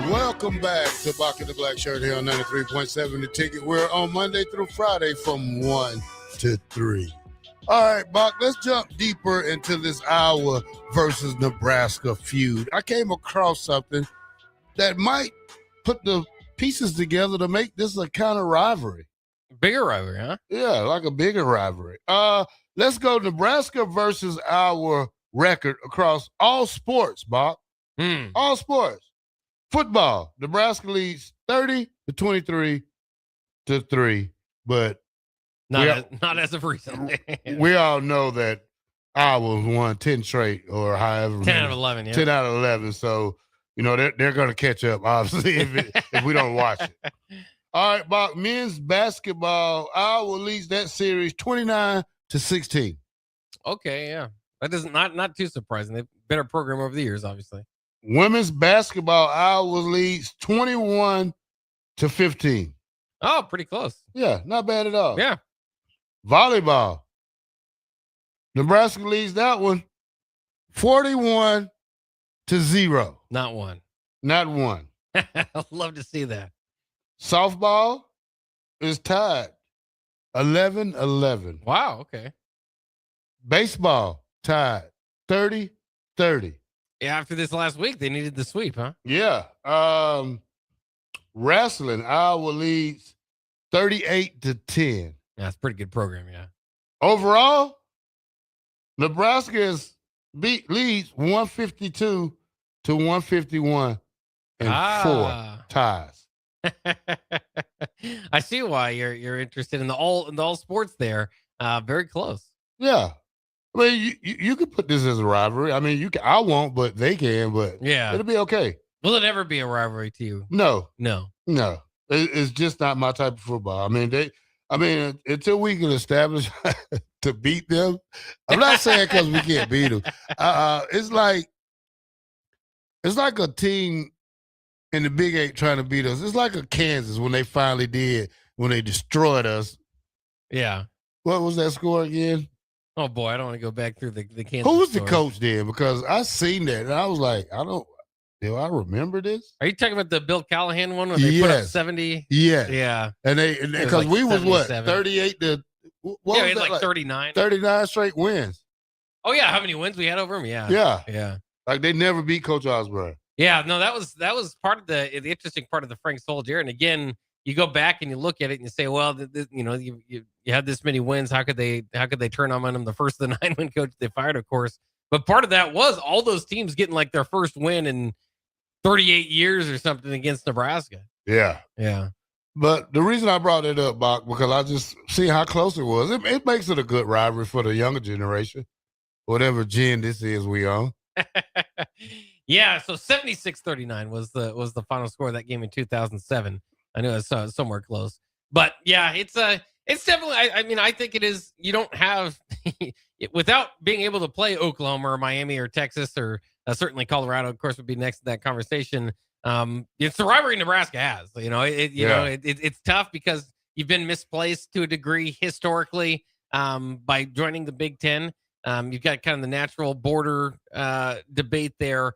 Welcome back to Bock and the Blackshirt here on 93.7 The Ticket. We're on Monday through Friday from 1 to 3. All right, Bock, let's jump deeper into this Iowa versus Nebraska feud. I came across something that might put the pieces together to make this a kind of rivalry. Bigger rivalry, huh? Yeah, like a bigger rivalry. Let's go Nebraska versus our record across all sports, Bock. All sports. Football, Nebraska leads 30-23 to 3, but not as of recently. We all know that Iowa's won 10 straight or however. 10 out of 11, yeah. 10 out of 11. So, they're going to catch up, obviously, if we don't watch it. All right, Bob, men's basketball, Iowa leads that series 29-16. Okay, yeah. That is not too surprising. They've been a program over the years, obviously. Women's basketball, Iowa leads 21-15. Oh, pretty close. Yeah, not bad at all. Yeah. Volleyball, Nebraska leads that one 41-0. Not one. Not one. I'd love to see that. Softball is tied 11-11. Wow, okay. Baseball tied 30-30. Yeah, after this last week, they needed the sweep, huh? Yeah. Wrestling, Iowa leads 38-10. That's a pretty good program, yeah. Overall, Nebraska leads 152-151 and 4 ties. I see why you're interested in the all sports there. Very close. Yeah. I mean, you could put this as a rivalry. I mean, I won't, but they can. But yeah, it'll be okay. Will it ever be a rivalry to you? No. It's just not my type of football. I mean, until we can establish to beat them. I'm not saying because we can't beat them. It's like a team in the Big 8 trying to beat us. It's like a Kansas when they finally did, when they destroyed us. Yeah. What was that score again? Oh, boy, I don't want to go back through the Kansas Who was story. the coach then? Because I seen that, and I was like, do I remember this? Are you talking about the Bill Callahan one when they put up 70? Yes. Yeah. And because we was 77. 38 to What we had like 39. 39 straight wins. Oh, yeah. How many wins we had over them? Yeah. Yeah. Like they never beat Coach Osborne. Yeah. No, that was part of the interesting part of the Frank Soldier. And again, you go back and you look at it and you say, well, you have this many wins. How could they turn on them? The first of the 9-win coach they fired, of course. But part of that was all those teams getting like their first win in 38 years or something against Nebraska. Yeah. Yeah. But the reason I brought it up, Bach, because I just see how close it was. It makes it a good rivalry for the younger generation, whatever gen this is we on. Yeah. So 76-39 was the final score of that game in 2007. I know it's somewhere close, but yeah, it's definitely. I think it is. You don't have without being able to play Oklahoma or Miami or Texas or certainly Colorado, of course, would be next to that conversation. It's the rivalry Nebraska has. It's tough because you've been misplaced to a degree historically by joining the Big Ten. You've got kind of the natural border debate there,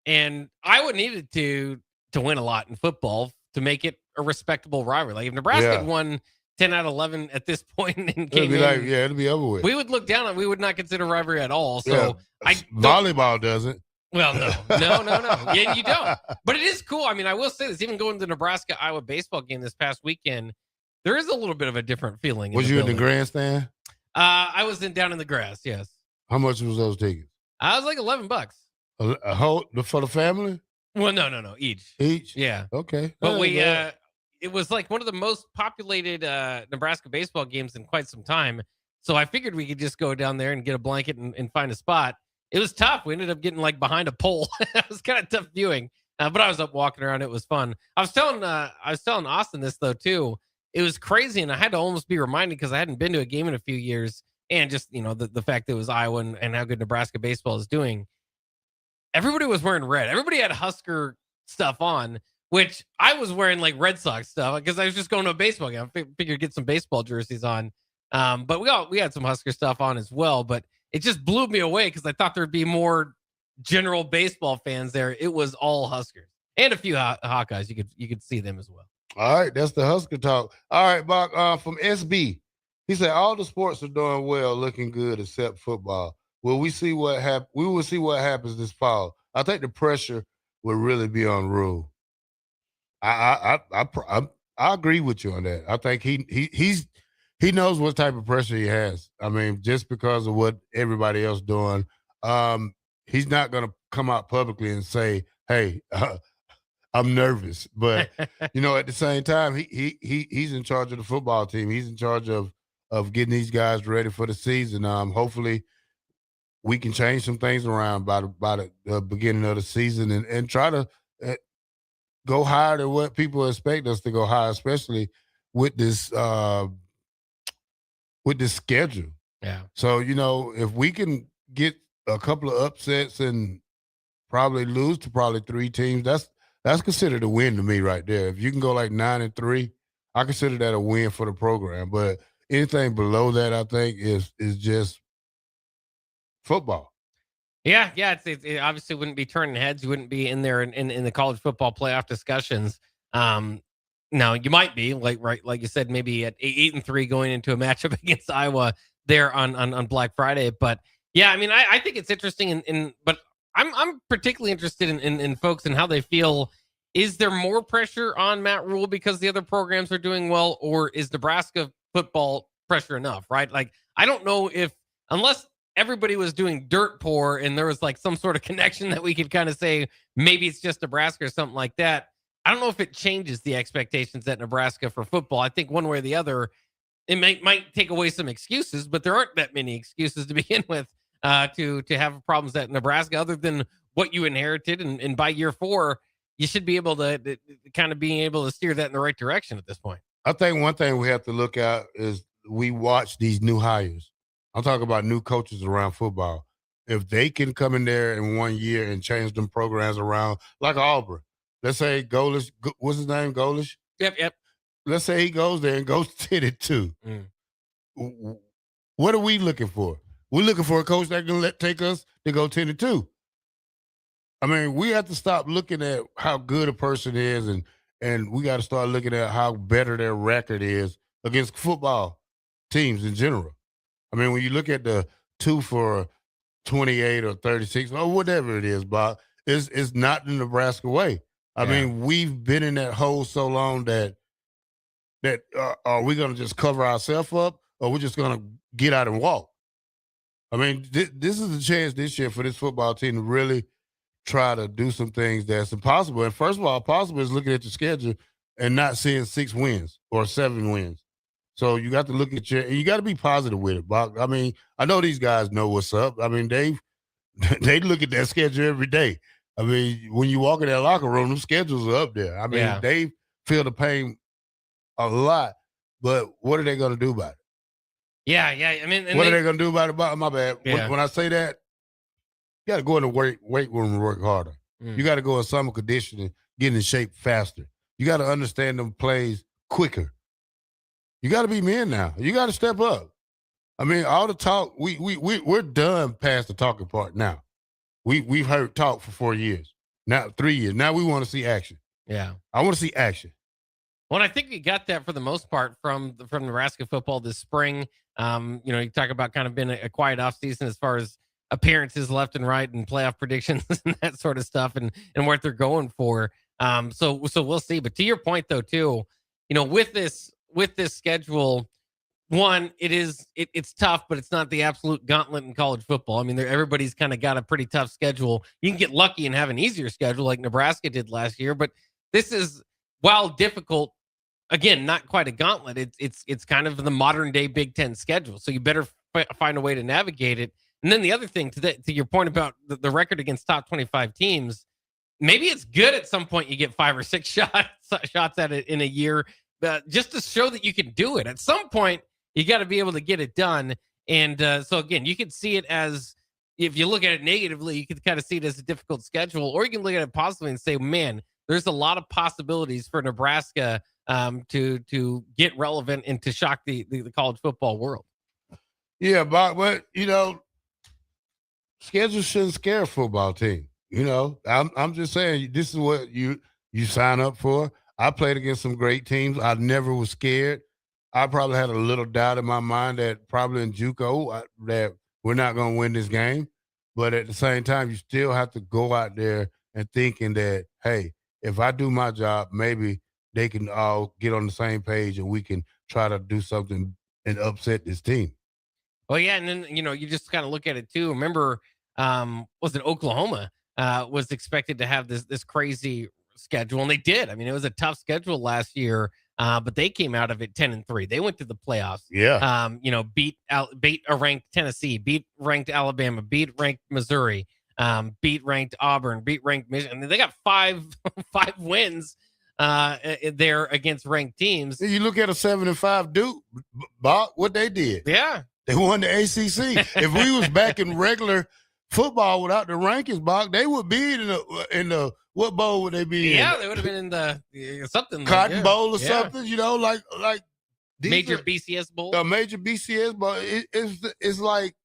and Iowa needed to win a lot in football to make it a respectable rivalry. Like if Nebraska had won 10 out of 11 at this point and came in, it'd be over with. We would look down and we would not consider rivalry at all. So volleyball doesn't. Well, no. Yeah, you don't. But it is cool. I mean, I will say this, even going to the Nebraska-Iowa baseball game this past weekend, there is a little bit of a different feeling. Was you in the grandstand? I was down in the grass, yes. How much was those tickets? I was like $11. A whole for the family? Well, no, each. Each? Yeah. Okay. But it was like one of the most populated Nebraska baseball games in quite some time. So I figured we could just go down there and get a blanket and find a spot. It was tough. We ended up getting like behind a pole. It was kind of tough viewing, but I was up walking around. It was fun. I was telling Austin this though too. It was crazy, and I had to almost be reminded because I hadn't been to a game in a few years, and just the fact that it was Iowa and how good Nebraska baseball is doing. Everybody was wearing red. Everybody had Husker stuff on, which I was wearing like Red Sox stuff because I was just going to a baseball game. I figured get some baseball jerseys on. But we had some Husker stuff on as well, but it just blew me away because I thought there'd be more general baseball fans there. It was all Huskers and a few Hawkeyes. You could see them as well. All right, that's the Husker talk. All right, Bach, from SB, he said all the sports are doing well, looking good except football. Will we see what happens? We will see what happens this fall. I think the pressure will really be on Rule. I agree with you on that. I think he knows what type of pressure he has. I mean, just because of what everybody else doing, he's not going to come out publicly and say, "Hey, I'm nervous." But at the same time, he's in charge of the football team. He's in charge of getting these guys ready for the season. Hopefully, we can change some things around by the beginning of the season and try to go higher than what people expect us to go higher, especially with this schedule. Yeah. So, if we can get a couple of upsets and probably lose to probably 3 teams, that's considered a win to me right there. If you can go like 9-3, I consider that a win for the program. But anything below that, I think is just football. Yeah. It obviously wouldn't be turning heads. You wouldn't be in there in the college football playoff discussions. Now you might be like you said, maybe at 8-3 going into a matchup against Iowa there on Black Friday. But yeah, I mean, I think it's interesting, but I'm particularly interested in folks and how they feel. Is there more pressure on Matt Rule because the other programs are doing well, or is Nebraska football pressure enough? Right? Like, I don't know if unless everybody was doing dirt poor and there was like some sort of connection that we could kind of say maybe it's just Nebraska or something like that. I don't know if it changes the expectations at Nebraska for football. I think one way or the other, it might take away some excuses, but there aren't that many excuses to begin with to have problems at Nebraska other than what you inherited. And by year 4, you should be able to kind of being able to steer that in the right direction at this point. I think one thing we have to look at is we watch these new hires. I'm talking about new coaches around football. If they can come in there in 1 year and change them programs around, like Auburn. Let's say Golish, what's his name, Golish? Yep. Let's say he goes there and goes 10-2. What are we looking for? We're looking for a coach that can take us to go 10-2. I mean, we have to stop looking at how good a person is, and we got to start looking at how better their record is against football teams in general. I mean, when you look at the 2 for 28 or 36 or whatever it is, Bob, it's not the Nebraska way. I mean, we've been in that hole so long that are we going to just cover ourselves up, or we're just going to get out and walk? I mean, this is a chance this year for this football team to really try to do some things that's impossible. And first of all, possible is looking at your schedule and not seeing 6 wins or 7 wins. So you got to look at and you got to be positive with it, Bob. I mean, I know these guys know what's up. I mean, they look at that schedule every day. I mean, when you walk in that locker room, them schedules are up there. I mean, they feel the pain a lot, but what are they going to do about it? Yeah. I mean, what are they going to do about it? My bad. Yeah. When I say that, you got to go in the weight room and work harder. You got to go in summer conditioning, get in shape faster. You got to understand them plays quicker. You got to be men now. You got to step up. I mean, all the talk, we're done past the talking part now. We've heard talk for 4 years, now 3 years. Now we want to see action. Yeah, I want to see action. Well, I think we got that for the most part from Nebraska football this spring. You talk about kind of been a quiet off season as far as appearances left and right and playoff predictions and that sort of stuff and what they're going for. So we'll see. But to your point though, too, with this schedule, one, it's tough, but it's not the absolute gauntlet in college football. I mean, everybody's kind of got a pretty tough schedule. You can get lucky and have an easier schedule like Nebraska did last year, but this is, while difficult, again, not quite a gauntlet. It's kind of the modern day Big Ten schedule. So you better find a way to navigate it. And then the other thing to your point about the record against top 25 teams, maybe it's good at some point you get 5 or 6 shots at it in a year, just to show that you can do it. At some point, you got to be able to get it done. And so again, you could see it as, if you look at it negatively, you could kind of see it as a difficult schedule, or you can look at it positively and say, man, there's a lot of possibilities for Nebraska to get relevant and to shock the college football world. Yeah, but schedule shouldn't scare a football team. I'm just saying, this is what you sign up for. I played against some great teams. I never was scared. I probably had a little doubt in my mind that probably in JUCO that we're not going to win this game. But at the same time, you still have to go out there and thinking that, hey, if I do my job, maybe they can all get on the same page and we can try to do something and upset this team. Well, yeah, and then, you just kind of look at it too. Remember, was it Oklahoma was expected to have this crazy schedule, and they did. I mean, it was a tough schedule last year, but they came out of it 10-3. They went to the playoffs. Yeah. Beat a ranked Tennessee, beat ranked Alabama, beat ranked Missouri, beat ranked Auburn, beat ranked Michigan. I mean, they got five wins there against ranked teams. You look at a 7-5 Duke, Bob, what they did. Yeah. They won the ACC. If we was back in regular football without the rankings, Bob, they would be in the what bowl would they be in? Yeah, they would have been in the something Cotton Bowl or something, like major BCS bowl. A major BCS bowl. It's like,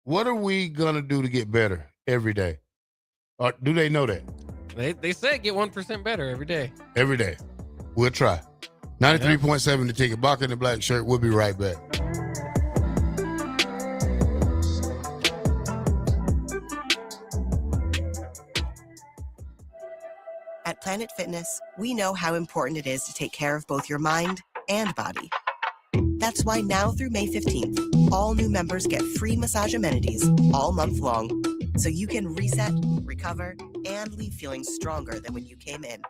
what are we gonna do to get better every day? Or do they know that? They say get 1% better every day. Every day. We'll try. 93.7 The Ticket. Bock the Black Shirt. We'll be right back. At Planet Fitness, we know how important it is to take care of both your mind and body. That's why now through May 15th, all new members get free massage amenities all month long, so you can reset, recover, and leave feeling stronger than when you came in.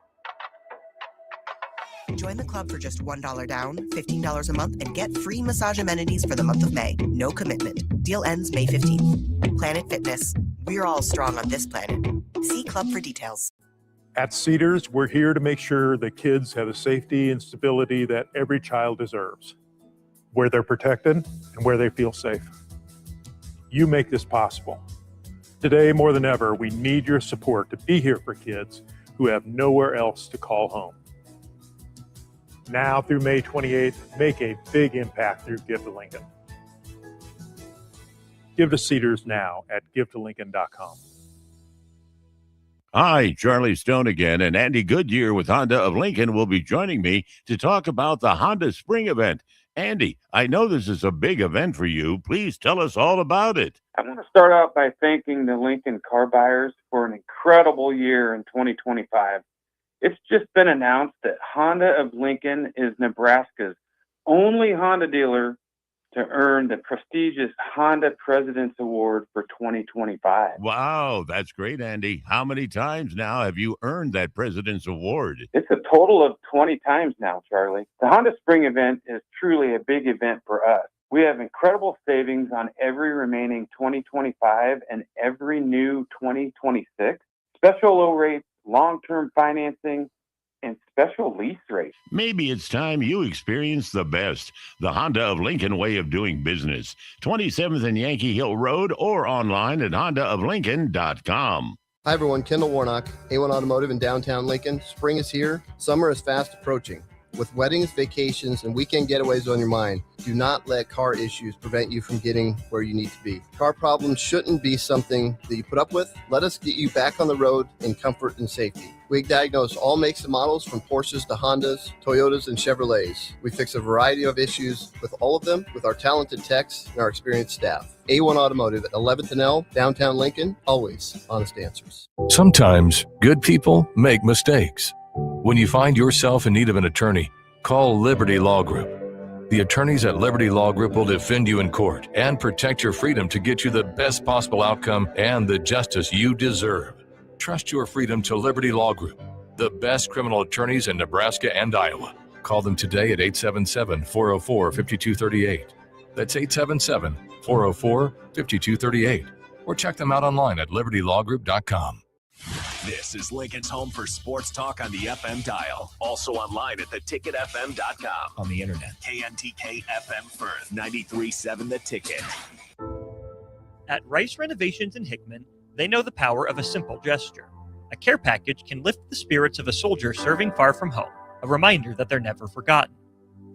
Join the club for just $1 down, $15 a month, and get free massage amenities for the month of May. No commitment. Deal ends May 15th. Planet Fitness. We're all strong on this planet. See club for details. At Cedars, we're here to make sure that kids have the safety and stability that every child deserves, where they're protected and where they feel safe. You make this possible. Today, more than ever, we need your support to be here for kids who have nowhere else to call home. Now through May 28th, make a big impact through Give to Lincoln. Give to Cedars now at givetolincoln.com. Hi, Charlie Stone again, and Andy Goodyear with Honda of Lincoln will be joining me to talk about the Honda Spring event. Andy, I know this is a big event for you. Please tell us all about it. I want to start out by thanking the Lincoln car buyers for an incredible year in 2025. It's just been announced that Honda of Lincoln is Nebraska's only Honda dealer to earn the prestigious Honda President's Award for 2025. Wow, that's great, Andy. How many times now have you earned that President's Award? It's a total of 20 times now, Charlie. The Honda Spring event is truly a big event for us. We have incredible savings on every remaining 2025 and every new 2026. Special low rates, long-term financing, and special lease rates. Maybe it's time you experience the best, the Honda of Lincoln way of doing business. 27th and Yankee Hill Road or online at hondaoflincoln.com. Hi, everyone. Kendall Warnock, A1 Automotive in downtown Lincoln. Spring is here. Summer is fast approaching. With weddings, vacations, and weekend getaways on your mind, do not let car issues prevent you from getting where you need to be. Car problems shouldn't be something that you put up with. Let us get you back on the road in comfort and safety. We diagnose all makes and models from Porsches to Hondas, Toyotas, and Chevrolets. We fix a variety of issues with all of them with our talented techs and our experienced staff. A1 Automotive at 11th and L, downtown Lincoln, always honest answers. Sometimes good people make mistakes. When you find yourself in need of an attorney, call Liberty Law Group. The attorneys at Liberty Law Group will defend you in court and protect your freedom to get you the best possible outcome and the justice you deserve. Trust your freedom to Liberty Law Group. The best criminal attorneys in Nebraska and Iowa. Call them today at 877-404-5238. That's 877-404-5238. Or check them out online at libertylawgroup.com. This is Lincoln's home for sports talk on the FM dial. Also online at theticketfm.com. On the internet. KNTK FM Firth, 93.7 The Ticket. At Rice Renovations in Hickman, they know the power of a simple gesture. A care package can lift the spirits of a soldier serving far from home, a reminder that they're never forgotten.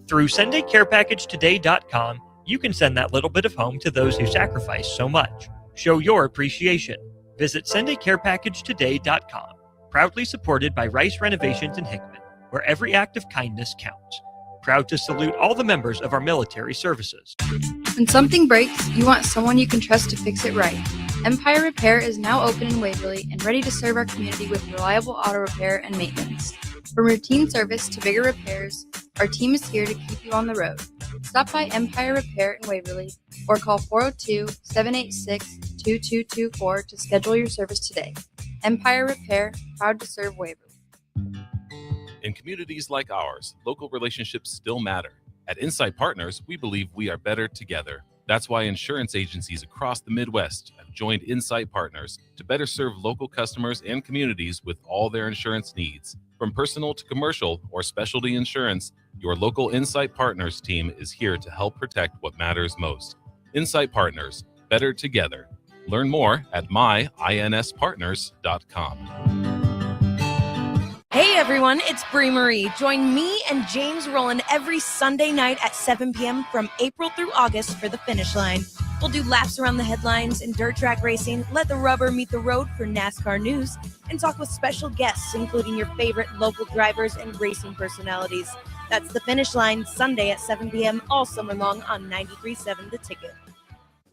Through SendACarePackageToday.com, you can send that little bit of home to those who sacrifice so much. Show your appreciation. Visit SendACarePackageToday.com. Proudly supported by Rice Renovations in Hickman, where every act of kindness counts. Proud to salute all the members of our military services. When something breaks, you want someone you can trust to fix it right. Empire Repair is now open in Waverly and ready to serve our community with reliable auto repair and maintenance. From routine service to bigger repairs, our team is here to keep you on the road. Stop by Empire Repair in Waverly or call 402-786-2224 to schedule your service today. Empire Repair, proud to serve Waverly. In communities like ours, local relationships still matter. At Insight Partners, we believe we are better together. That's why insurance agencies across the Midwest have joined Insight Partners to better serve local customers and communities with all their insurance needs. From personal to commercial or specialty insurance, your local Insight Partners team is here to help protect what matters most. Insight Partners, better together. Learn more at myinspartners.com. Hey everyone, it's Brie Marie. Join me and James Rowland every Sunday night at 7 p.m. from April through August for the Finish Line. We'll do laps around the headlines and dirt track racing, let the rubber meet the road for NASCAR news, and talk with special guests, including your favorite local drivers and racing personalities. That's the Finish Line, Sunday at 7 p.m. all summer long on 93.7 The Ticket.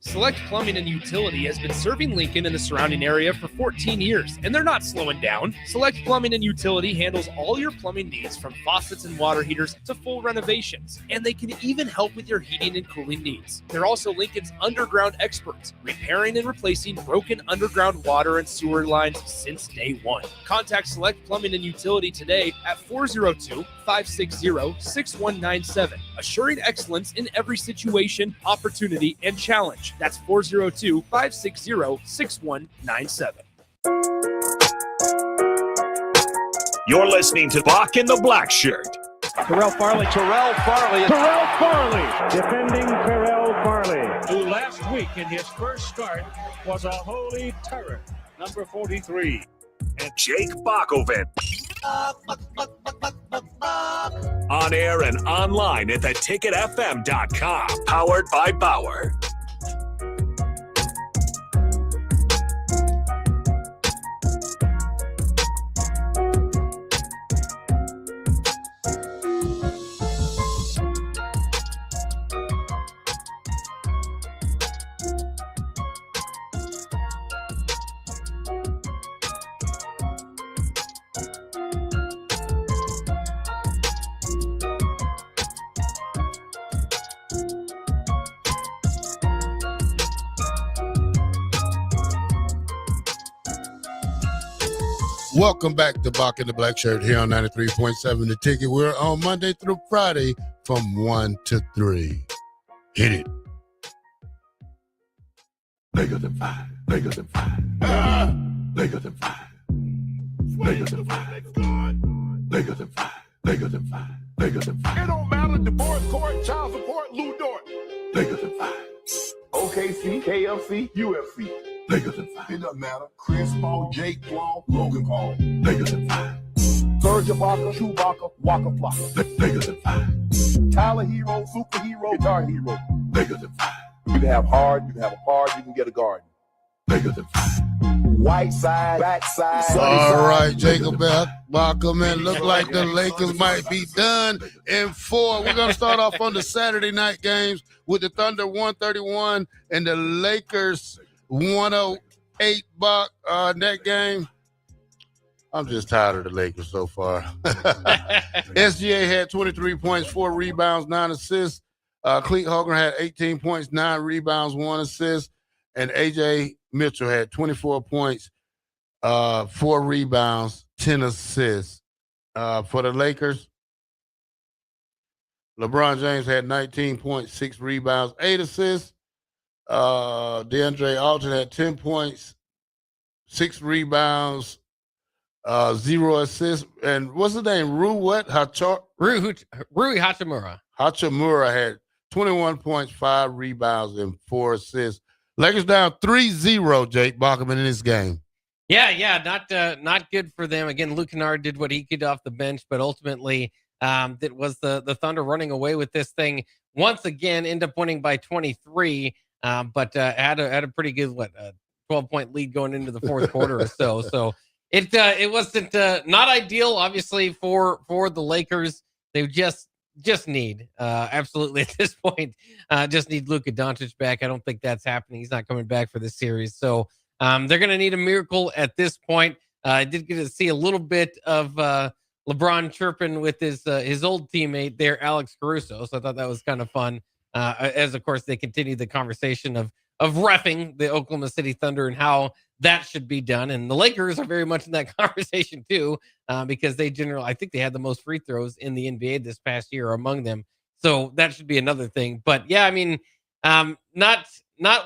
Select Plumbing and Utility has been serving Lincoln and the surrounding area for 14 years, and they're not slowing down. Select Plumbing and Utility handles all your plumbing needs from faucets and water heaters to full renovations, and they can even help with your heating and cooling needs. They're also Lincoln's underground experts, repairing and replacing broken underground water and sewer lines since day one. Contact Select Plumbing and Utility today at 402-560-6197, assuring excellence in every situation, opportunity, and challenge. That's 402-560-6197. You're listening to Bock and the Blackshirt. Terrell Farley, defending Terrell Farley, who last week in his first start was a holy terror, number 43. And Jake Bockoven. On air and online at theticketfm.com. Powered by Bauer. Welcome back to Bock and the Blackshirt here on 93.7 The Ticket. We're on Monday through Friday from 1 to 3. Hit it. Bigger than five. Bigger than five. Bigger than five. Bigger than five. Bigger than five. Bigger than five. Bigger than five. It don't matter. Divorce court, child support, Lou Dort. Bigger than five. OKC, KFC, UFC. Bigger than five. It doesn't matter. Chris Paul, Jake Paul, Logan Paul. Bigger than five. Serge Ibaka, Chewbacca, Waka Flocka. Bigger than five. Tyler Hero, superhero, guitar hero. Bigger than five. You can have hard, you can have a hard, you can get a garden. Bigger than five. White side, back side. All right, Jacob Baca, man, look like the Lakers might be done in 4. We're going to start off on the Saturday night games with the Thunder 131 and the Lakers 108. Buck, that game. I'm just tired of the Lakers so far. SGA had 23 points, 4 rebounds, 9 assists. Cleet Hogan had 18 points, 9 rebounds, 1 assist. And A.J. Mitchell had 24 points, 4 rebounds, 10 assists. For the Lakers, LeBron James had 19.6 rebounds, 8 assists. DeAndre Alton had 10 points, 6 rebounds, 0 assists. And what's his name? Rui Hachimura. Hachimura had 21 points, 5 rebounds, and 4 assists. Lakers down 3-0, Jake Bachman, in this game. Yeah, not good for them. Again, Luke Kennard did what he could off the bench, but ultimately that was the Thunder running away with this thing once again, end up winning by 23, but had a pretty good 12-point lead going into the fourth quarter or so. So it wasn't not ideal, obviously, for the Lakers. They just need absolutely at this point just need Luka Doncic back. I don't think that's happening. He's not coming back for this series, so they're going to need a miracle at this point. I did get to see a little bit of LeBron chirping with his old teammate there, Alex Caruso. So I thought that was kind of fun. As of course they continue the conversation of reffing the Oklahoma City Thunder and how that should be done. And the Lakers are very much in that conversation too, because I think they had the most free throws in the NBA this past year among them. So that should be another thing. But yeah, I mean, not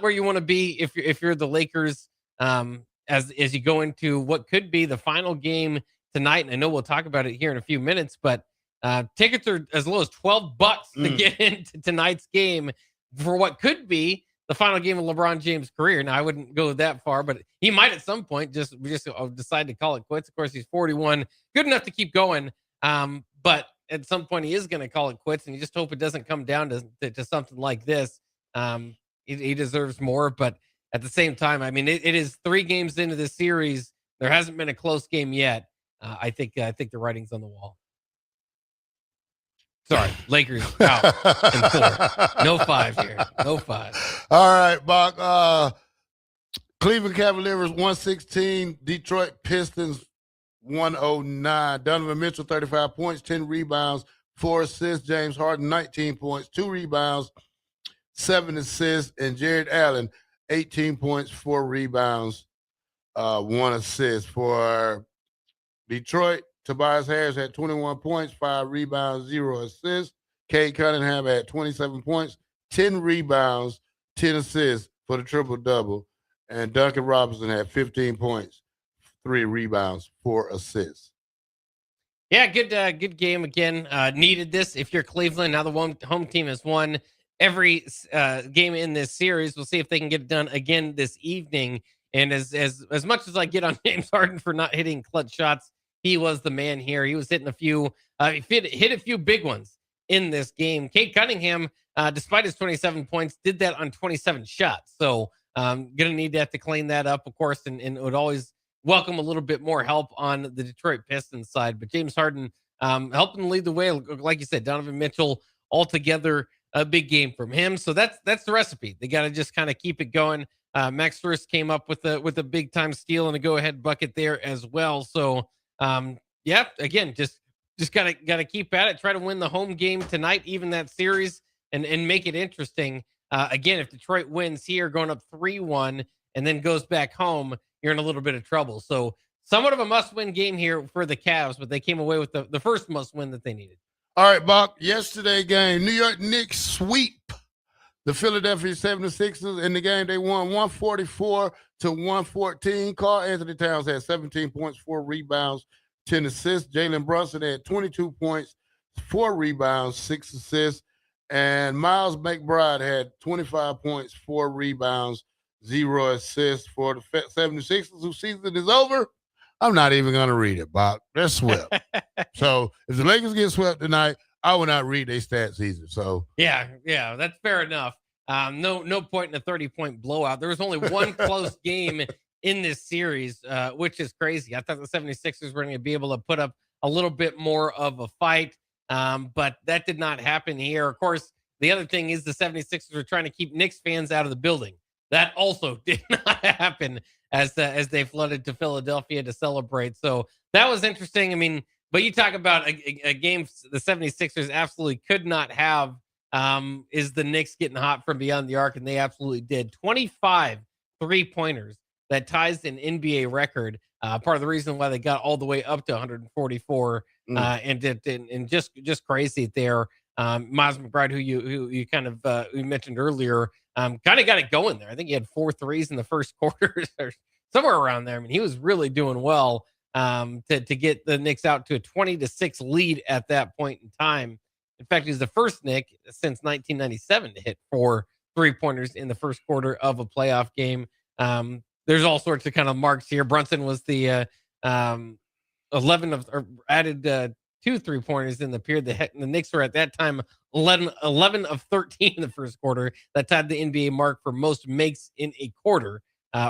where you want to be if you're the Lakers. As you go into what could be the final game tonight, and I know we'll talk about it here in a few minutes, but tickets are as low as $12 to get into tonight's game for what could be the final game of LeBron James' career. Now, I wouldn't go that far, but he might at some point just decide to call it quits. Of course, he's 41, good enough to keep going, but at some point he is going to call it quits, and you just hope it doesn't come down to something like this. He deserves more, but at the same time, I mean, it is 3 games into the series. There hasn't been a close game yet. I think the writing's on the wall. Sorry, Lakers out in 4. No 5 here. No 5. All right, Bach. Cleveland Cavaliers 116. Detroit Pistons 109. Donovan Mitchell 35 points, 10 rebounds, 4 assists. James Harden 19 points, 2 rebounds, 7 assists, and Jared Allen 18 points, 4 rebounds, 1 assist. For Detroit, Tobias Harris had 21 points, 5 rebounds, 0 assists. Cade Cunningham had 27 points, 10 rebounds, 10 assists for the triple-double. And Duncan Robinson had 15 points, 3 rebounds, 4 assists. Yeah, good game again. Needed this. If you're Cleveland, now the home team has won every game in this series. We'll see if they can get it done again this evening. And as much as I get on James Harden for not hitting clutch shots, he was the man here. He was hitting a few, he hit a few big ones in this game. Cade Cunningham, despite his 27 points, did that on 27 shots. So going to need to have to clean that up, of course, and would always welcome a little bit more help on the Detroit Pistons side. But James Harden helped him lead the way. Like you said, Donovan Mitchell altogether a big game from him. So that's the recipe. They got to just kind of keep it going. Max Strus came up with a big time steal and a go ahead bucket there as well. So yeah, again, just gotta keep at it. Try to win the home game tonight, even that series, and make it interesting. Again, if Detroit wins here, going up 3-1, and then goes back home, you're in a little bit of trouble. So somewhat of a must-win game here for the Cavs, but they came away with the first must-win that they needed. All right, Bob. Yesterday game, New York Knicks sweep the Philadelphia 76ers. In the game, they won 144-114. Karl Anthony Towns had 17 points, 4 rebounds, 10 assists. Jalen Brunson had 22 points, 4 rebounds, 6 assists. And Miles McBride had 25 points, 4 rebounds, 0 assists for the 76ers, whose season is over. I'm not even going to read it, Bob. They're swept. So if the Lakers get swept tonight, I will not read their stats either. So yeah, that's fair enough. No point in a 30-point blowout. There was only one close game in this series, which is crazy. I thought the 76ers were going to be able to put up a little bit more of a fight, but that did not happen here. Of course, the other thing is the 76ers are trying to keep Knicks fans out of the building. That also did not happen as they flooded to Philadelphia to celebrate. So that was interesting. I mean, but you talk about a game the 76ers absolutely could not have, is the Knicks getting hot from beyond the arc, and they absolutely did. 25 3-pointers that ties an NBA record Part of the reason why they got all the way up to 144 and just crazy there. Miles McBride, who you kind of you mentioned earlier, kind of got it going there. I think he had 4 threes in the first quarter or somewhere around there. I mean, he was really doing well to get the Knicks out to a 20-6 lead at that point in time. In fact, he's the first Knick since 1997 to hit 4 3-pointers in the first quarter of a playoff game. There's all sorts of kind of marks here. Brunson was the 11 of, or added 2 3-pointers in the period. The Knicks were at that time 11 of 13 in the first quarter. That tied the NBA mark for most makes in a quarter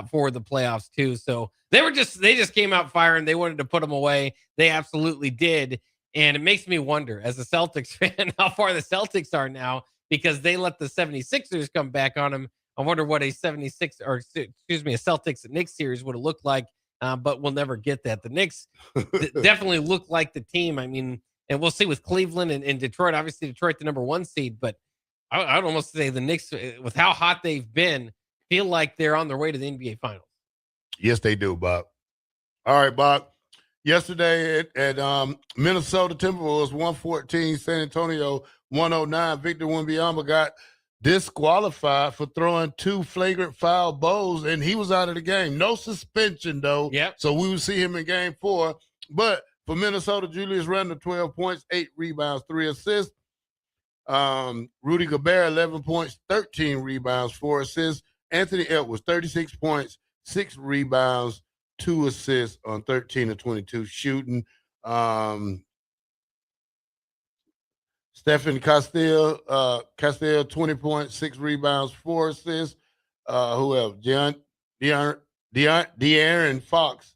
for the playoffs too. So they just came out firing. They wanted to put them away. They absolutely did. And it makes me wonder, as a Celtics fan, how far the Celtics are now, because they let the 76ers come back on them. I wonder what a Celtics Knicks series would have looked like, but we'll never get that. The Knicks definitely look like the team. I mean, and we'll see with Cleveland and Detroit. Obviously, Detroit the number 1 seed, but I'd almost say the Knicks, with how hot they've been, feel like they're on their way to the NBA Finals. Yes, they do, Bob. All right, Bob. Yesterday at Minnesota Timberwolves 114, San Antonio 109. Victor Wembanyama got disqualified for throwing 2 flagrant foul bowls, and he was out of the game. No suspension, though. Yep. So we will see him in game 4. But for Minnesota, Julius Randle, 12 points, 8 rebounds, 3 assists. Rudy Gobert, 11 points, 13 rebounds, 4 assists. Anthony Edwards, 36 points, 6 rebounds, 2 assists on 13 of 22 shooting. Stephen Castile, 20 points, 6 rebounds, 4 assists. Who else? De'Aaron Fox,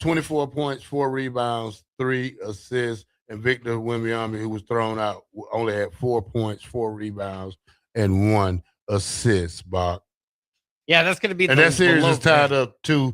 24 points, 4 rebounds, 3 assists. And Victor Wembanyama, who was thrown out, only had 4 points, 4 rebounds, and 1 assist, Bob. Yeah, that's going to be and that series is tied up 2-2,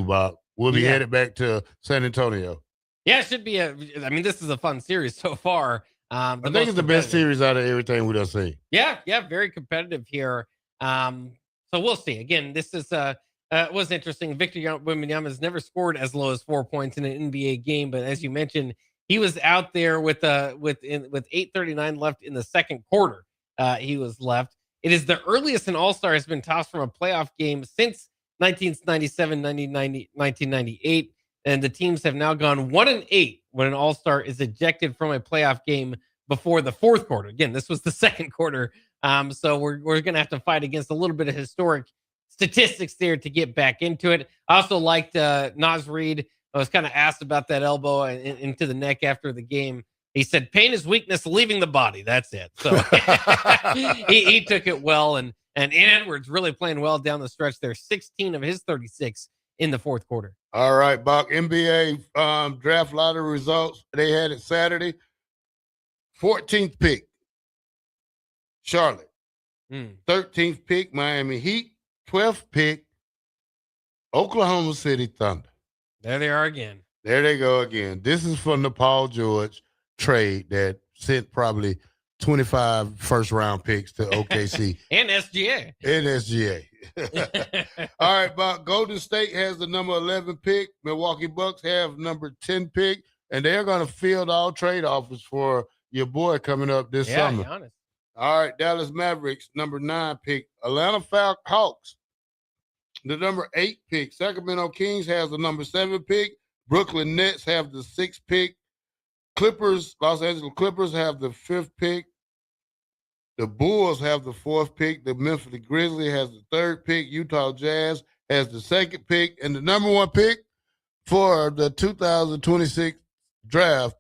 Bob. We'll be headed back to San Antonio. Yeah, it should be this is a fun series so far. I think it's the best series out of everything we done seen. Yeah, very competitive here. So we'll see. Again, this is was interesting. Victor Wembanyama has never scored as low as 4 points in an NBA game, but as you mentioned, he was out there with 8:39 left in the second quarter. He was left. It is the earliest an All-Star has been tossed from a playoff game since 1997, 1998, and the teams have now gone 1-8 when an All-Star is ejected from a playoff game before the fourth quarter. Again, this was the second quarter, so we're going to have to fight against a little bit of historic statistics there to get back into it. I also liked Naz Reid. I was kind of asked about that elbow into the neck after the game. He said, pain is weakness leaving the body. That's it. So he took it well. And Edwards really playing well down the stretch there. 16 of his 36 in the fourth quarter. All right, Buck. NBA draft lottery results. They had it Saturday. 14th pick, Charlotte. 13th pick, Miami Heat. 12th pick, Oklahoma City Thunder. There they are again. There they go again. This is from the Paul George trade that sent probably 25 first-round picks to OKC. And SGA. All right, Bob. Golden State has the number 11 pick. Milwaukee Bucks have number 10 pick. And they're going to field all trade offers for your boy coming up this summer. Giannis. All right, Dallas Mavericks, number 9 pick. Atlanta Hawks, the number 8 pick. Sacramento Kings has the number 7 pick. Brooklyn Nets have the 6th pick. Los Angeles Clippers have the 5th pick. The Bulls have the 4th pick. The Memphis Grizzlies has the 3rd pick. Utah Jazz has the 2nd pick. And the number 1 pick for the 2026 draft,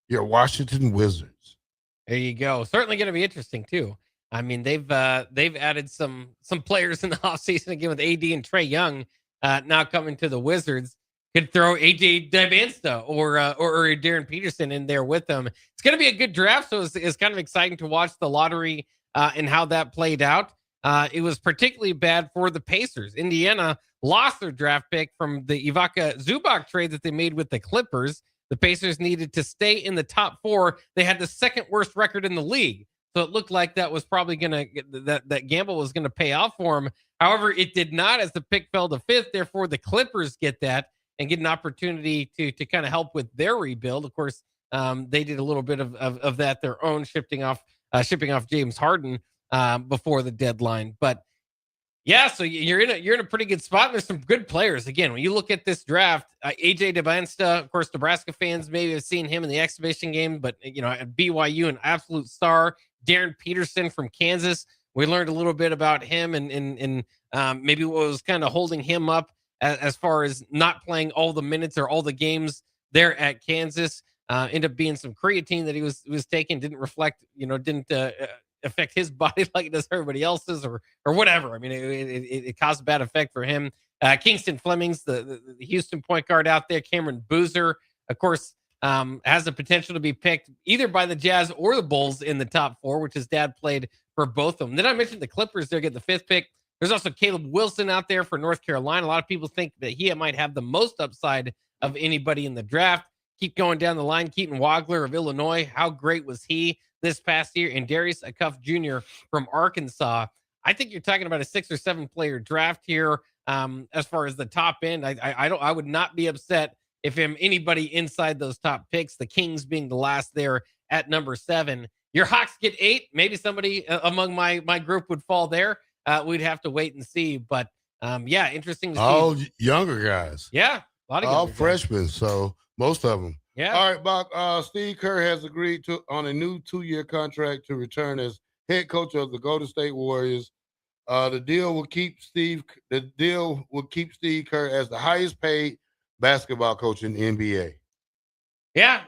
your Washington Wizards. There you go. Certainly going to be interesting, too. I mean, they've added some players in the offseason again with AD and Trae Young now coming to the Wizards. Could throw AJ Dibansta or Darren Peterson in there with them. It's going to be a good draft, so it's kind of exciting to watch the lottery and how that played out. It was particularly bad for the Pacers. Indiana lost their draft pick from the Ivica Zubac trade that they made with the Clippers. The Pacers needed to stay in the top 4. They had the second worst record in the league. So it looked like that was probably going to, that gamble was going to pay off for him. However, it did not, as the pick fell to 5th. Therefore, the Clippers get that and get an opportunity to kind of help with their rebuild. Of course, they did a little bit of that their own, shipping off James Harden before the deadline. But yeah, so you're in a pretty good spot. There's some good players. Again, when you look at this draft, AJ DeBansta, of course, Nebraska fans maybe have seen him in the exhibition game, but at BYU, an absolute star. Darren Peterson from Kansas. We learned a little bit about him and maybe what was kind of holding him up as far as not playing all the minutes or all the games there at Kansas. Ended up being some creatine that he was taking, didn't reflect, didn't affect his body like it does everybody else's or whatever. I mean, it caused a bad effect for him. Kingston Flemings, the Houston point guard out there. Cameron Boozer, of course, has the potential to be picked either by the Jazz or the Bulls in the top 4, which his dad played for both of them. Then I mentioned the Clippers. They'll get the 5th pick. There's also Caleb Wilson out there for North Carolina. A lot of people think that he might have the most upside of anybody in the draft. Keep going down the line. Keaton Wagler of Illinois. How great was he this past year? And Darius Acuff Jr. from Arkansas. I think you're talking about a 6 or 7 player draft here. As far as the top end, I would not be upset if anybody inside those top picks, the Kings being the last there at number 7. Your Hawks get 8. Maybe somebody among my group would fall there. We'd have to wait and see. But yeah, interesting to see. All younger guys. Yeah, a lot of all guys. freshmen. So most of them. Yeah. All right, Bob. Steve Kerr has agreed on a new 2-year contract to return as head coach of the Golden State Warriors. The deal will keep Steve Kerr as the highest paid basketball coach in the NBA. Yeah.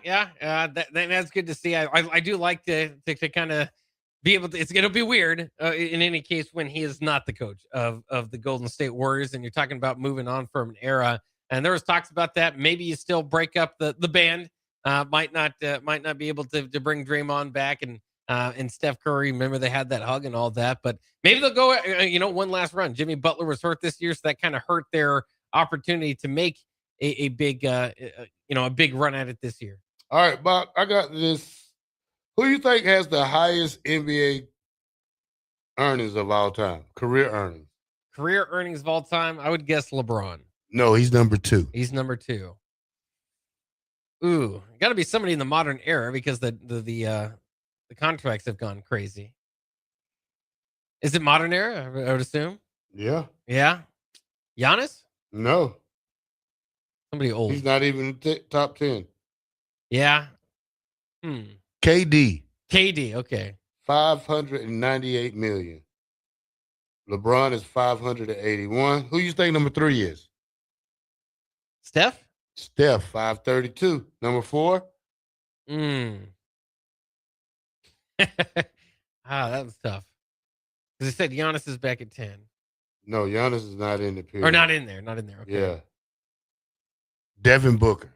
That's good to see. I do like to kind of be able to. It'll be weird in any case when he is not the coach of the Golden State Warriors, and you're talking about moving on from an era. And there was talks about that. Maybe you still break up the band. Might not be able to bring Draymond back and Steph Curry. Remember they had that hug and all that. But maybe they'll go one last run. Jimmy Butler was hurt this year, so that kind of hurt their opportunity to make a big run at it this year. All right, Bob. I got this. Who do you think has the highest NBA earnings of all time? Career earnings. Career earnings of all time. I would guess LeBron. No, he's number 2. He's number 2. Ooh, got to be somebody in the modern era because the contracts have gone crazy. Is it modern era? I would assume. Yeah. Yeah. Giannis? No. Somebody old. He's not even top 10. Yeah. KD. Okay. 598 million. LeBron is 581. Who you think number 3 is? Steph, 532. Number 4? That was tough. Because they said Giannis is back at 10. No, Giannis is not in the period. Or not in there. Okay. Yeah. Devin Booker.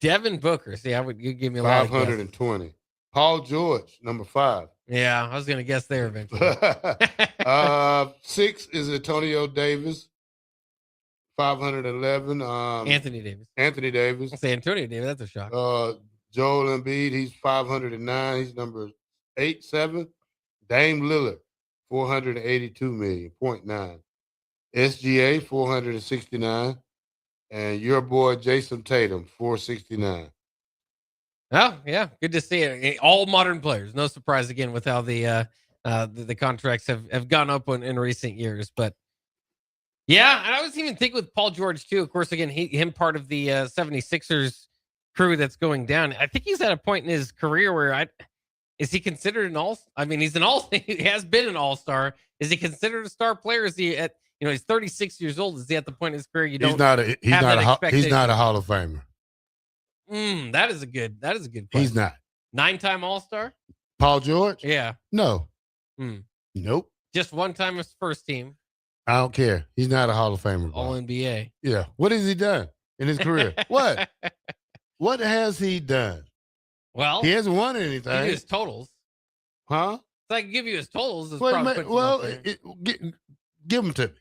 See, you give me a lot of 520. Paul George, number 5. Yeah, I was going to guess there eventually. 6 is Antonio Davis. 511. Anthony Davis. I say Antonio Davis. That's a shock. Joel Embiid, he's 509. He's number 7. Dame Lillard, 482 million, 0.9. SGA, 469. And your boy, Jason Tatum, 469. Oh, yeah. Good to see it. All modern players. No surprise again with how the contracts have gone up in recent years. But yeah, and I was even thinking with Paul George too. Of course, again, him part of the 76ers crew that's going down. I think he's at a point in his career where is he considered an all? I mean, he has been an all-star. Is he considered a star player? Is he at he's 36 years old? Is he at the point in his career He's not a Hall of Famer. That is a good question. He's not. 9-time all-star? Paul George? Yeah. No. Nope. Just one time with first team. I don't care. He's not a Hall of Famer. All NBA. Yeah. What has he done in his career? What? What has he done? Well, he hasn't won anything. Give you his totals. Huh? So I can give you his totals. Give them to me.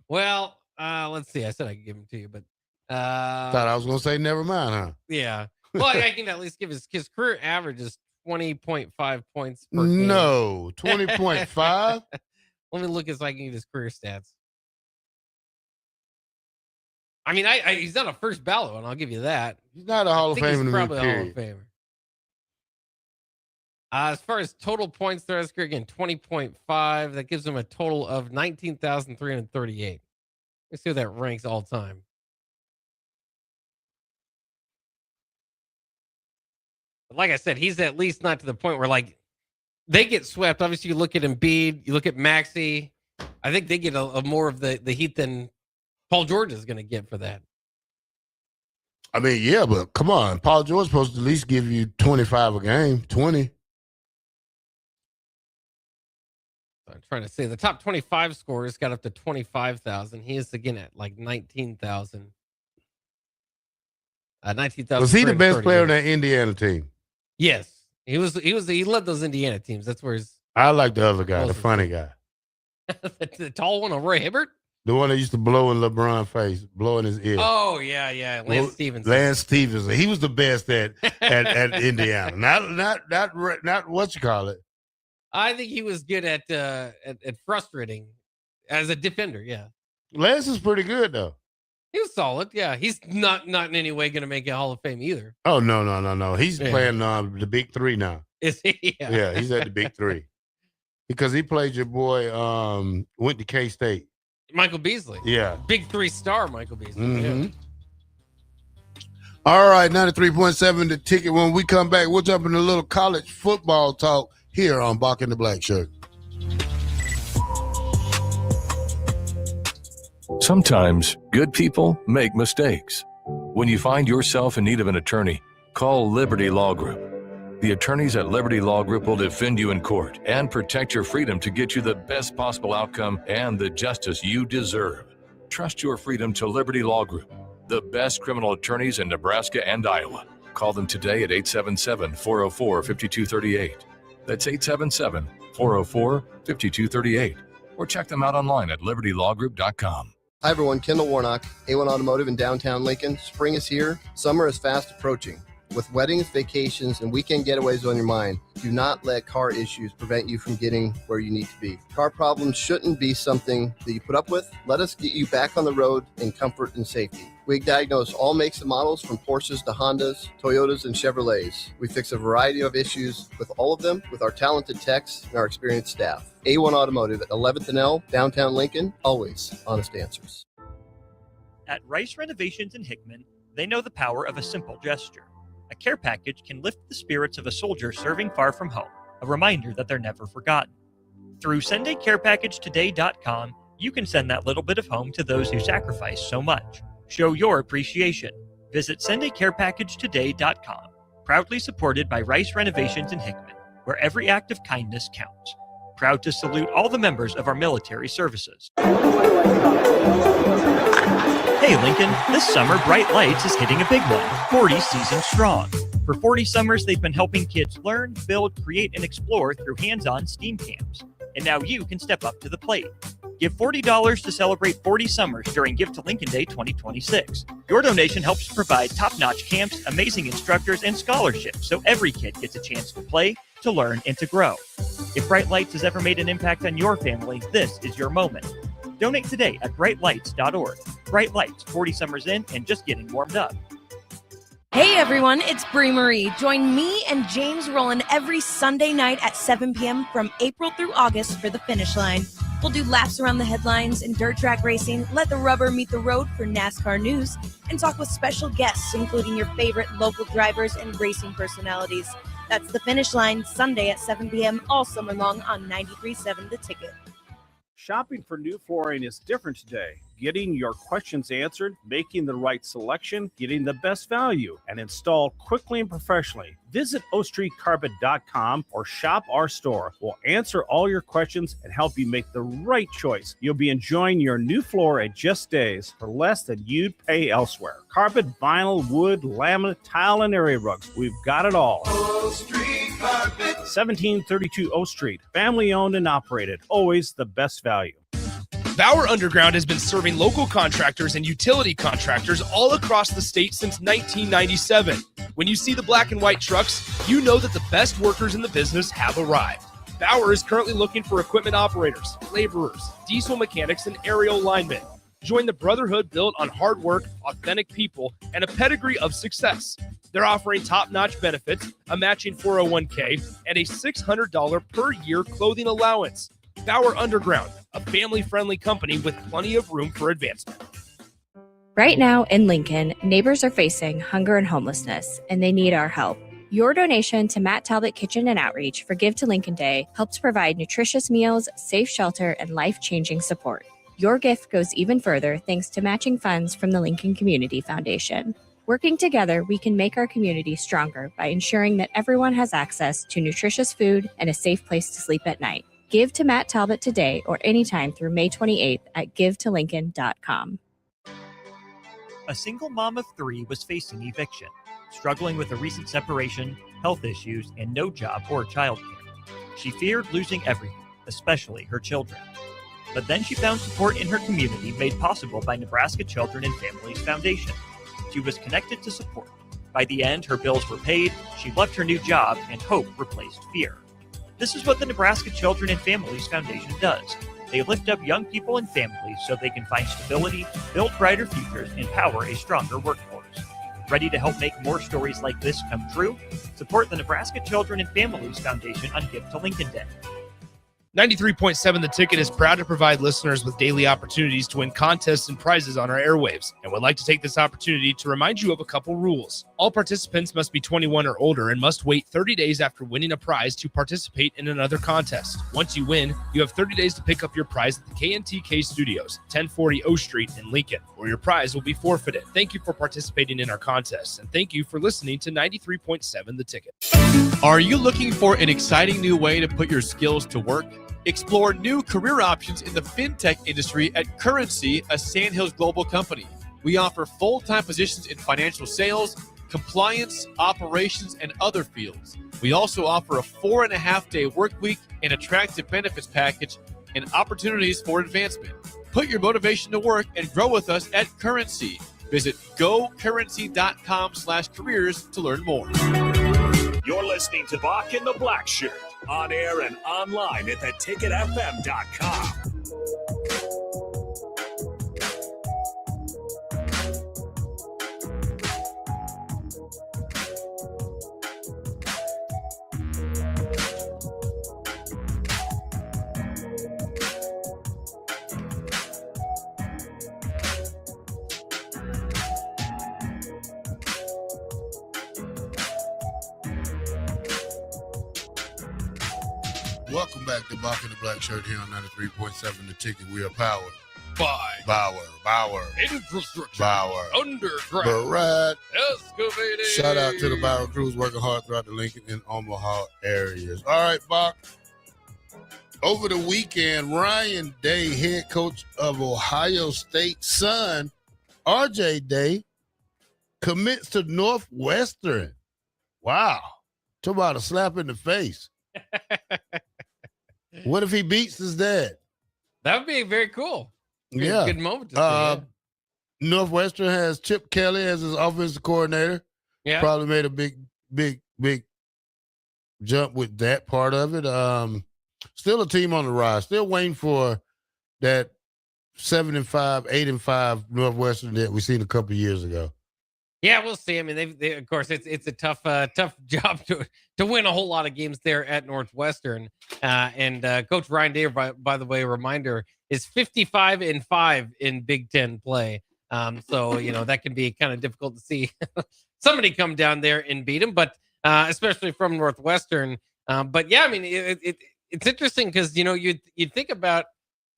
Well, let's see. I said I could give them to you, but thought I was going to say never mind, huh? Yeah. Well, I can at least give his career average is 20.5 points per game. No, 20.5. Let me look as I can get his career stats. I mean, he's not a first ballot one. I'll give you that. He's not a Hall of Famer. He's to me, probably a Hall period. of Famer. As far as total points throughout his career, again, 20.5. That gives him a total of 19,338. Let's see how that ranks all time. But like I said, he's at least not to the point where, like, they get swept. Obviously, you look at Embiid, you look at Maxey. I think they get a more of the heat than Paul George is going to get for that. I mean, yeah, but come on. Paul George is supposed to at least give you 25 a game, 20. I'm trying to say the top 25 scorers got up to 25,000. He is again at like 19,000. 19,000. Was he the best player on that Indiana team? Yes, he was. He led those Indiana teams. That's where his. I like the other guy, the funny guy, the tall one, Roy Hibbert. the one that used to blow in LeBron's face, blow in his ear. Oh yeah, Lance Stevenson. Lance Stevenson. He was the best at Indiana. Not what you call it. I think he was good at frustrating as a defender. Yeah, Lance is pretty good though. He was solid. Yeah, he's not in any way going to make a Hall of Fame either. Oh no. He's playing the Big Three now. Is he? Yeah, he's at the Big Three because he played your boy. Went to K-State. Michael Beasley. Yeah, Big Three star Michael Beasley. Mm-hmm. Yeah. All right, 93.7 The Ticket. When we come back, we'll jump into a little college football talk here on Bock the Blackshirt. Sometimes good people make mistakes. When you find yourself in need of an attorney, call Liberty Law Group. The attorneys at Liberty Law Group will defend you in court and protect your freedom to get you the best possible outcome and the justice you deserve. Trust your freedom to Liberty Law Group, the best criminal attorneys in Nebraska and Iowa. Call them today at 877-404-5238. That's 877-404-5238. Or check them out online at libertylawgroup.com. Hi everyone, Kendall Warnock, A1 Automotive in downtown Lincoln. Spring is here. Summer is fast approaching. With weddings, vacations, and weekend getaways on your mind, do not let car issues prevent you from getting where you need to be. Car problems shouldn't be something that you put up with. Let us get you back on the road in comfort and safety. We diagnose all makes and models from Porsches to Hondas, Toyotas, and Chevrolets. We fix a variety of issues with all of them with our talented techs and our experienced staff. A1 Automotive at 11th and L, downtown Lincoln, always honest answers. At Rice Renovations in Hickman, they know the power of a simple gesture. A care package can lift the spirits of a soldier serving far from home, a reminder that they're never forgotten. Through SundayCarePackageToday.com, you can send that little bit of home to those who sacrifice so much. Show your appreciation. Visit SundayCarePackageToday.com, proudly supported by Rice Renovations in Hickman, where every act of kindness counts. Proud to salute all the members of our military services. Hey Lincoln, this summer Bright Lights is hitting a big one, 40 seasons strong. For 40 summers, they've been helping kids learn, build, create, and explore through hands-on STEAM camps. And now you can step up to the plate. Give $40 to celebrate 40 summers during Give to Lincoln Day 2026. Your donation helps provide top-notch camps, amazing instructors, and scholarships so every kid gets a chance to play, to learn, and to grow. If Bright Lights has ever made an impact on your family, this is your moment. Donate today at brightlights.org. Bright Lights, 40 summers in and just getting warmed up. Hey everyone, it's Brie Marie. Join me and James Rowland every Sunday night at 7 p.m. from April through August for the finish line. We'll do laps around the headlines in dirt track racing, let the rubber meet the road for NASCAR news, and talk with special guests, including your favorite local drivers and racing personalities. That's the finish line, Sunday at 7 p.m. all summer long on 93.7 The Ticket. Shopping for new flooring is different today. Getting your questions answered, making the right selection, getting the best value, and installed quickly and professionally. Visit ostreetcarpet.com or shop our store. We'll answer all your questions and help you make the right choice. You'll be enjoying your new floor in just days for less than you'd pay elsewhere. Carpet, vinyl, wood, laminate, tile, and area rugs. We've got it all. O Street Carpet. 1732 O Street. Family owned and operated. Always the best value. Bauer Underground has been serving local contractors and utility contractors all across the state since 1997. When you see the black and white trucks, you know that the best workers in the business have arrived. Bauer is currently looking for equipment operators, laborers, diesel mechanics, and aerial linemen. Join the brotherhood built on hard work, authentic people, and a pedigree of success. They're offering top-notch benefits, a matching 401k, and a $600 per year clothing allowance. Bauer Underground, a family-friendly company with plenty of room for advancement. Right now in Lincoln, neighbors are facing hunger and homelessness, and they need our help. Your donation to Matt Talbot Kitchen and Outreach for Give to Lincoln Day helps provide nutritious meals, safe shelter, and life-changing support. Your gift goes even further thanks to matching funds from the Lincoln Community Foundation. Working together, we can make our community stronger by ensuring that everyone has access to nutritious food and a safe place to sleep at night. Give to Matt Talbot today or anytime through May 28th at givetolincoln.com. A single mom of 3 was facing eviction, struggling with a recent separation, health issues, and no job or childcare. She feared losing everything, especially her children. But then she found support in her community made possible by Nebraska Children and Families Foundation. She was connected to support. By the end, her bills were paid, she loved her new job, and hope replaced fear. This is what the Nebraska Children and Families Foundation does. They lift up young people and families so they can find stability, build brighter futures, and power a stronger workforce. Ready to help make more stories like this come true? Support the Nebraska Children and Families Foundation on Give to Lincoln Day. 93.7 The Ticket is proud to provide listeners with daily opportunities to win contests and prizes on our airwaves, and would like to take this opportunity to remind you of a couple rules. All participants must be 21 or older and must wait 30 days after winning a prize to participate in another contest. Once you win, you have 30 days to pick up your prize at the KNTK Studios, 1040 O Street in Lincoln, or your prize will be forfeited. Thank you for participating in our contests, and thank you for listening to 93.7 The Ticket. Are you looking for an exciting new way to put your skills to work? Explore new career options in the fintech industry at Currency, a Sandhills Global company. We offer full-time positions in financial sales, compliance, operations, and other fields. We also offer a 4.5-day work week, an attractive benefits package, and opportunities for advancement. Put your motivation to work and grow with us at Currency. Visit gocurrency.com/careers to learn more. You're listening to Bock and the Blackshirt, on air and online at theticketfm.com. Welcome back to Bock and the Blackshirt here on 93.7 The Ticket. We are powered by Bauer, Infrastructure, Bauer, Underground, Barrett. Excavating. Shout out to the Bauer crews working hard throughout the Lincoln and Omaha areas. All right, Bock. Over the weekend, Ryan Day, head coach of Ohio State's son, RJ Day, commits to Northwestern. Wow. Talk about a slap in the face. What if he beats his dad? That would be very cool. Yeah. Good moment to see. Yeah. Northwestern has Chip Kelly as his offensive coordinator. Yeah. Probably made a big jump with that part of it. Still a team on the rise. Still waiting for that 7-5, 8-5 Northwestern that we seen a couple years ago. Yeah, we'll see. I mean, they of course it's a tough job to win a whole lot of games there at Northwestern. And Coach Ryan Day, by the way, a reminder, is 55-5 in Big Ten play. So that can be kind of difficult to see somebody come down there and beat him, but especially from Northwestern. But yeah, I mean, it's interesting because you'd think about,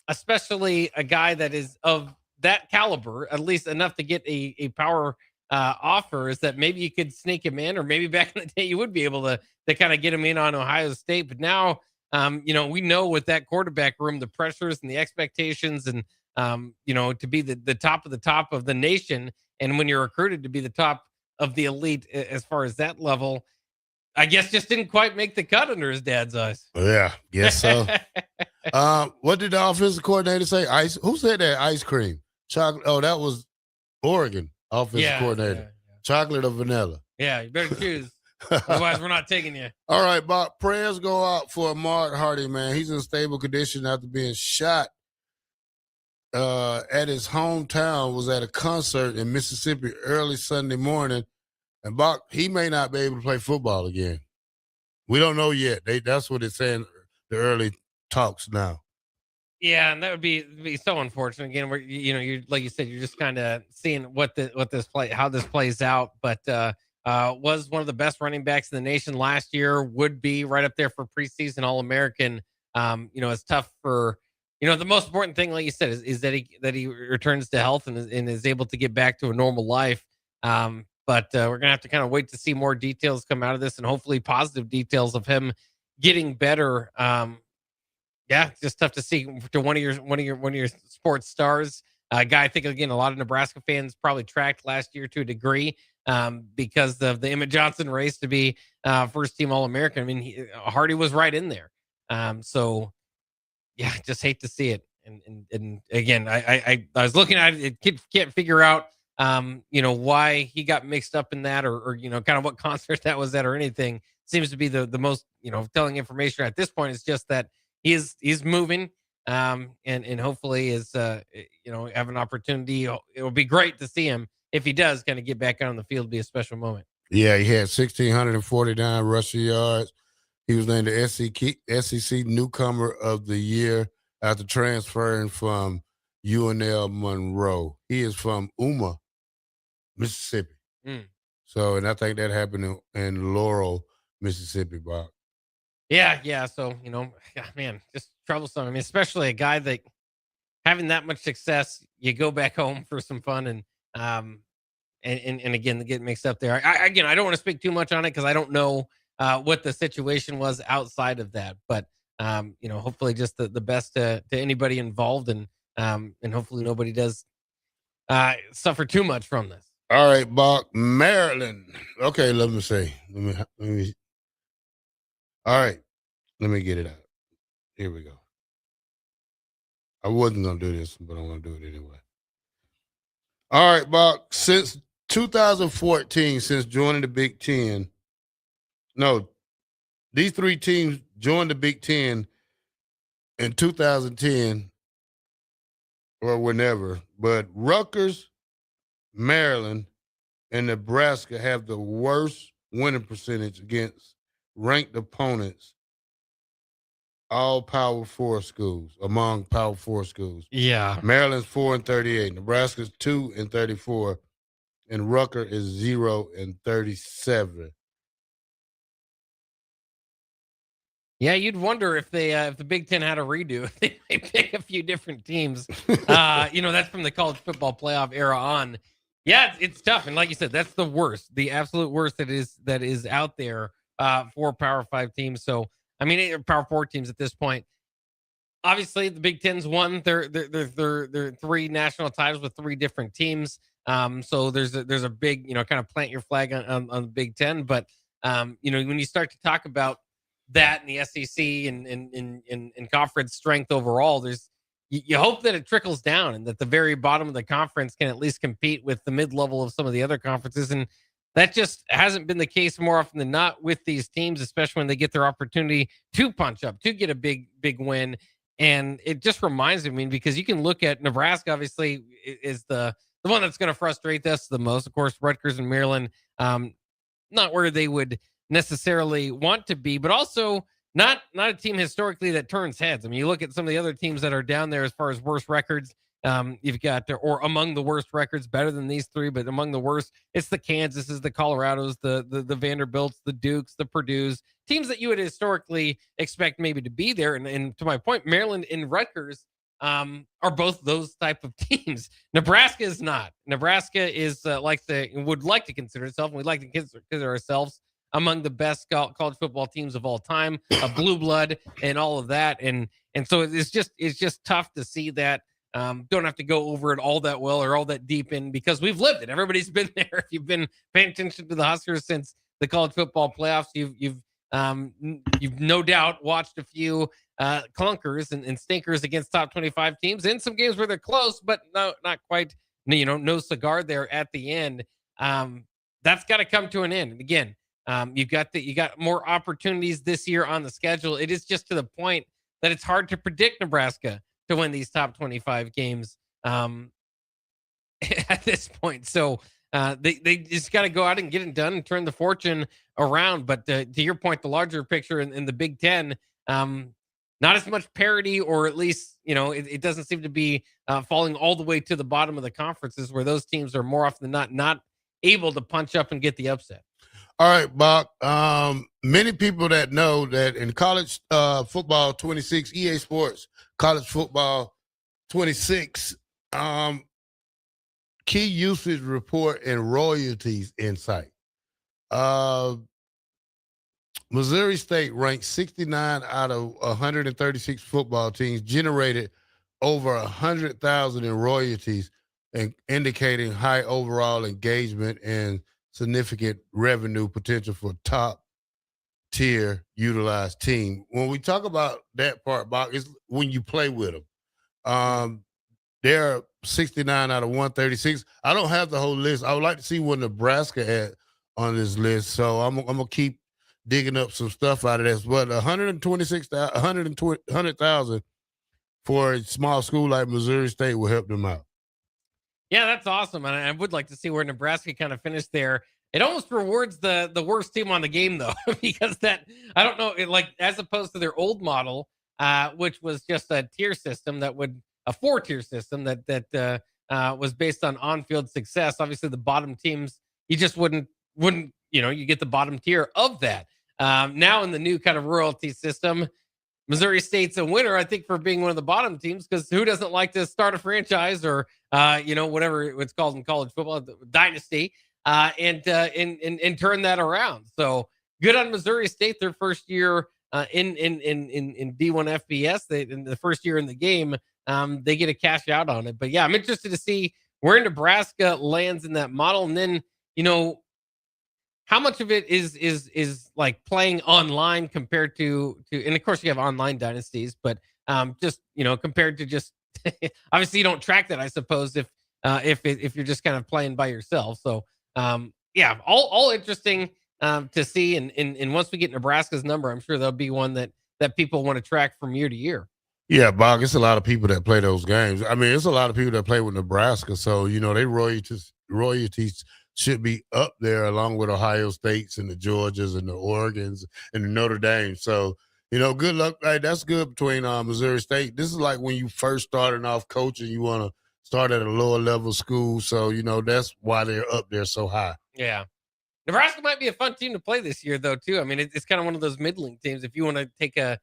especially a guy that is of that caliber, at least enough to get a power offer, is that maybe you could sneak him in, or maybe back in the day you would be able to kind of get him in on Ohio State. But now, we know with that quarterback room, the pressures and the expectations, and to be the top of the nation, and when you're recruited to be the top of the elite as far as that level, I guess just didn't quite make the cut under his dad's eyes. Yeah, guess so. What did the offensive coordinator say? Ice. Who said that? Ice cream. Chocolate. Oh, that was Oregon offensive coordinator. Yeah. Chocolate or vanilla? Yeah, you better choose. Otherwise, we're not taking you. All right, Bob. Prayers go out for Ahmad Hardy, man. He's in stable condition after being shot at his hometown. Was at a concert in Mississippi early Sunday morning. And Bob, he may not be able to play football again. We don't know yet. That's what it's saying, the early talks now. Yeah, and that would be so unfortunate. Again, where you're like you said, you're just kind of seeing how this plays out. But was one of the best running backs in the nation last year. Would be right up there for preseason All-American. It's tough for the most important thing, like you said, is that he returns to health and is able to get back to a normal life. But we're gonna have to kind of wait to see more details come out of this, and hopefully positive details of him getting better. Yeah, it's just tough to see to one of your sports stars. A guy I think again a lot of Nebraska fans probably tracked last year to a degree because of the Emmett Johnson race to be first team All-American. I mean, Hardy was right in there. So yeah, just hate to see it. And again, I was looking at it, can't figure out why he got mixed up in that or kind of what concert that was at or anything. Seems to be the most telling information at this point is just that he's moving and hopefully is have an opportunity. It will be great to see him if he does kind of get back out on the field. Be a special moment. Yeah, he had 1,649 rushing yards. He was named the SEC Newcomer of the Year after transferring from UNL Monroe. He is from Uma, Mississippi. So, and I think that happened in Laurel, Mississippi, Bob. Yeah. So, man, just troublesome. I mean, especially a guy that having that much success, you go back home for some fun and again, get mixed up there. I don't want to speak too much on it because I don't know what the situation was outside of that, but hopefully just the best to anybody involved and hopefully nobody does suffer too much from this. All right, Bob, Maryland. Okay, let me see. Let me. All right, let me get it out. Here we go. I wasn't going to do this, but I'm going to do it anyway. All right, Bob, since 2014, since joining the Big Ten, these three teams joined the Big Ten in 2010 or whenever, but Rutgers, Maryland, and Nebraska have the worst winning percentage against ranked opponents, among Power 4 schools. Yeah. Maryland's 4-38, Nebraska's 2-34, and Rutgers is 0-37. Yeah, you'd wonder if if the Big Ten had a redo, they might pick a few different teams. That's from the college football playoff era on. Yeah, it's tough, and like you said, that's the worst, the absolute worst that is out there for Power 5 teams. So, I mean, Power 4 teams at this point. Obviously, the Big Ten's won their 3 national titles with 3 different teams. So there's a big kind of plant your flag on the Big Ten, but when you start to talk about that in the SEC and conference strength overall, you hope that it trickles down and that the very bottom of the conference can at least compete with the mid-level of some of the other conferences. And that just hasn't been the case more often than not with these teams, especially when they get their opportunity to punch up, to get a big win. And it just reminds me, because you can look at Nebraska, obviously, is the one that's going to frustrate us the most. Of course, Rutgers and Maryland, not where they would necessarily want to be, but also not a team historically that turns heads. I mean, you look at some of the other teams that are down there as far as worst records. You've got, or among the worst records, better than these 3, but among the worst, it's the Kansases, the Colorados, the Vanderbilts, the Dukes, the Purdues, teams that you would historically expect maybe to be there. And to my point, Maryland and Rutgers are both those type of teams. Nebraska is not. Nebraska is would like to consider itself, and we'd like to consider ourselves among the best college football teams of all time, a blue blood and all of that. And so it's just tough to see that. Don't have to go over it all that well or all that deep in, because we've lived it. Everybody's been there. If you've been paying attention to the Huskers since the college football playoffs, you've no doubt watched a few clunkers and stinkers against top 25 teams, and some games where they're close, but not quite, no cigar there at the end. That's got to come to an end. And again, you got more opportunities this year on the schedule. It is just to the point that it's hard to predict Nebraska to win these top 25 games at this point. So they just got to go out and get it done and turn the fortune around. But to your point, the larger picture in the Big Ten, not as much parity, or at least, it doesn't seem to be falling all the way to the bottom of the conferences, where those teams are more often than not able to punch up and get the upset. All right, Bob. Many people that know that in college football 26, EA Sports, college football 26, key usage report and royalties insight. Missouri State ranked 69 out of 136 football teams, generated over 100,000 in royalties, and indicating high overall engagement and significant revenue potential for top tier utilized team. When we talk about that part, Bob, is when you play with them. They're 69 out of 136. I don't have the whole list. I would like to see what Nebraska had on this list. So I'm gonna keep digging up some stuff out of this. But 100,000 for a small school like Missouri State will help them out. Yeah, that's awesome. And I would like to see where Nebraska kind of finished there. It almost rewards the worst team on the game, though, because that, I don't know, as opposed to their old model, which was just a tier system a 4-tier system that was based on on-field success. Obviously, the bottom teams, you just wouldn't, you get the bottom tier of that. Now in the new kind of royalty system, Missouri State's a winner, I think, for being one of the bottom teams, because who doesn't like to start a franchise or, whatever it's called in college football, dynasty, and turn that around. So good on Missouri State, their first year in D1 FBS, in the first year in the game, they get a cash out on it. But yeah, I'm interested to see where Nebraska lands in that model, and then how much of it is like playing online compared to, and of course you have online dynasties, but just compared to just obviously you don't track that, I suppose, if you're just kind of playing by yourself. So yeah, all interesting to see, and once we get Nebraska's number, I'm sure there'll be one that people want to track from year to year. Yeah, Bob, it's a lot of people that play those games. I mean, it's a lot of people that play with Nebraska, so they royalties should be up there along with Ohio States and the Georgias and the Oregons and the Notre Dame. So, good luck. Hey, that's good between Missouri State. This is like when you first starting off coaching, you want to start at a lower level school. So, that's why they're up there so high. Yeah. Nebraska might be a fun team to play this year, though, too. I mean, it's kind of one of those middling teams. If you want to take a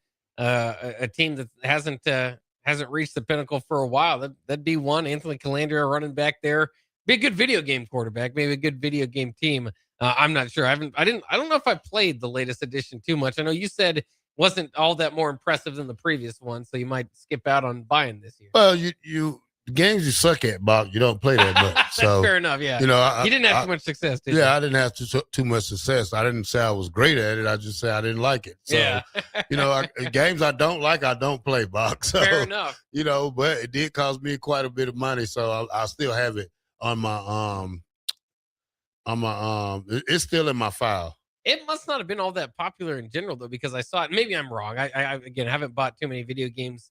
team that hasn't reached the pinnacle for a while, that'd be one. Anthony Calandria running back there. Be a good video game quarterback, maybe a good video game team. I'm not sure. I don't know if I played the latest edition too much. I know you said it wasn't all that more impressive than the previous one, so you might skip out on buying this year. Well, the games you suck at, Bob, you don't play that much. That's so fair enough. Yeah. You didn't have too much success, did you? Yeah, I didn't have too much success. I didn't say I was great at it. I just said I didn't like it. So, yeah. Games I don't like, I don't play, Bob. So, fair enough. But it did cost me quite a bit of money, so I still have it on my it's still in my file. It must not have been all that popular in general, though, because I saw it. Maybe I'm wrong. I again haven't bought too many video games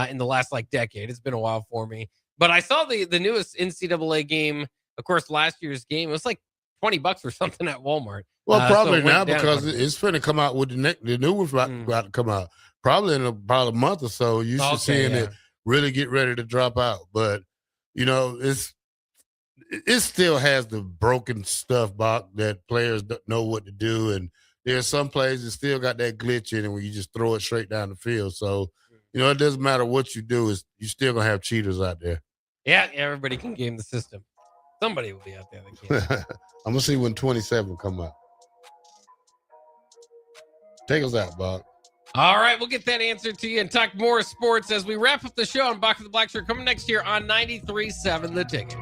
in the last decade. It's been a while for me, but I saw the newest NCAA game. Of course, last year's game, it was like $20 or something at Walmart. Well, probably now because it's going to come out with the new one's about to come out probably in about a month or so. You should seeing it really get ready to drop out, but it still has the broken stuff, Bach, that players don't know what to do. And there's some plays that still got that glitch in it where you just throw it straight down the field. So, it doesn't matter what you do, you still going to have cheaters out there. Yeah, everybody can game the system. Somebody will be out there that can. I'm going to see when 27 come out. Take us out, Bach. All right, we'll get that answer to you and talk more sports as we wrap up the show on Bock The Blackshirt coming next year on 93.7 The Ticket.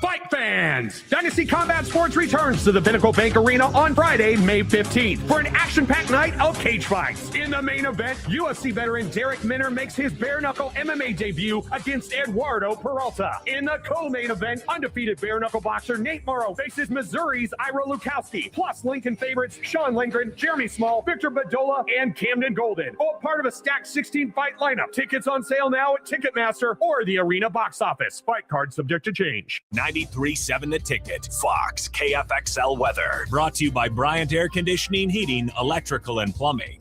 Fight fans! fans, Dynasty Combat Sports returns to the Pinnacle Bank Arena on Friday, May 15th for an action-packed night of cage fights. In the main event, UFC veteran Derek Minner makes his bare-knuckle MMA debut against Eduardo Peralta. In the co-main event, undefeated bare-knuckle boxer Nate Morrow faces Missouri's Ira Lukowski, plus Lincoln favorites Sean Lindgren, Jeremy Small, Victor Badola, and Camden Golden. All part of a stacked 16-fight lineup. Tickets on sale now at Ticketmaster or the Arena box office. Fight card subject to change. 93.7 The Ticket. Fox KFXL weather. Brought to you by Bryant Air Conditioning, Heating, Electrical, and Plumbing.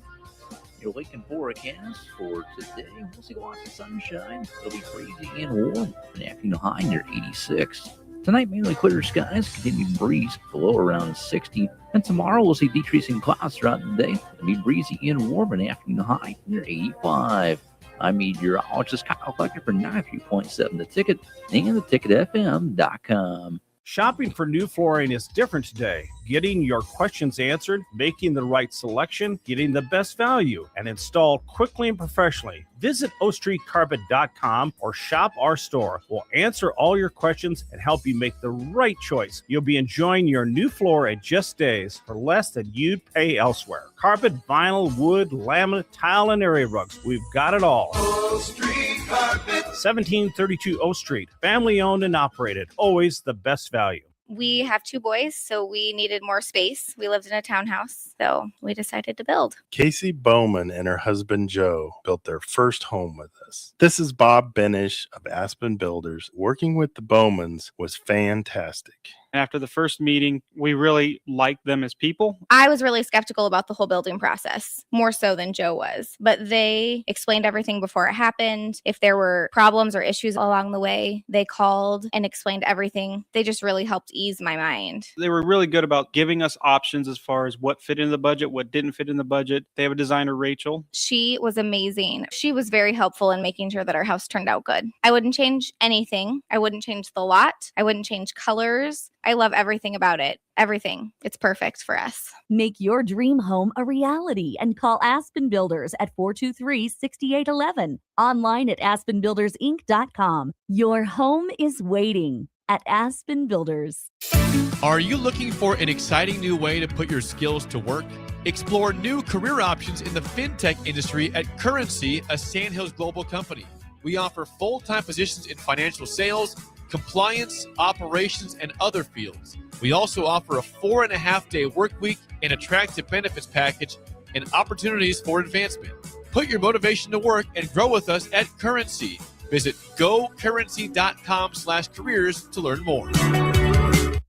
Your Lincoln forecast for today. We'll see lots of sunshine. It'll be breezy and warm. An afternoon high near 86. Tonight, mainly clear skies. Continued breeze below around 60. And tomorrow, we'll see decreasing clouds throughout the day. It'll be breezy and warm. An afternoon high near 85. I'm meteorologist Kyle Flecker for 93.7 The Ticket and theticketfm.com. Shopping for new flooring is different today. Getting your questions answered, making the right selection, getting the best value, and installed quickly and professionally. Visit ostreetcarpet.com or shop our store. We'll answer all your questions and help you make the right choice. You'll be enjoying your new floor in just days for less than you'd pay elsewhere. Carpet, vinyl, wood, laminate, tile, and area rugs. We've got it all. O Street Carpet. 1732 O Street. Family owned and operated. Always the best value. We have 2 boys, so we needed more space. We lived in a townhouse, so we decided to build. Casey Bowman and her husband Joe built their first home with us. This is Bob Benish of Aspen Builders. Working with the Bowmans was fantastic. After the first meeting, we really liked them as people. I was really skeptical about the whole building process, more so than Joe was. But they explained everything before it happened. If there were problems or issues along the way, they called and explained everything. They just really helped ease my mind. They were really good about giving us options as far as what fit in the budget, what didn't fit in the budget. They have a designer, Rachel. She was amazing. She was very helpful in making sure that our house turned out good. I wouldn't change anything. I wouldn't change the lot. I wouldn't change colors. I love everything about it. Everything. It's perfect for us. Make your dream home a reality and call Aspen Builders at 423-6811. Online at aspenbuildersinc.com. Your home is waiting at Aspen Builders. Are you looking for an exciting new way to put your skills to work? Explore new career options in the fintech industry at Currency, a Sandhills global company. We offer full-time positions in financial sales, compliance, operations, and other fields. We also offer a 4.5-day work week, an attractive benefits package, and opportunities for advancement. Put your motivation to work and grow with us at Currency. Visit gocurrency.com/careers to learn more.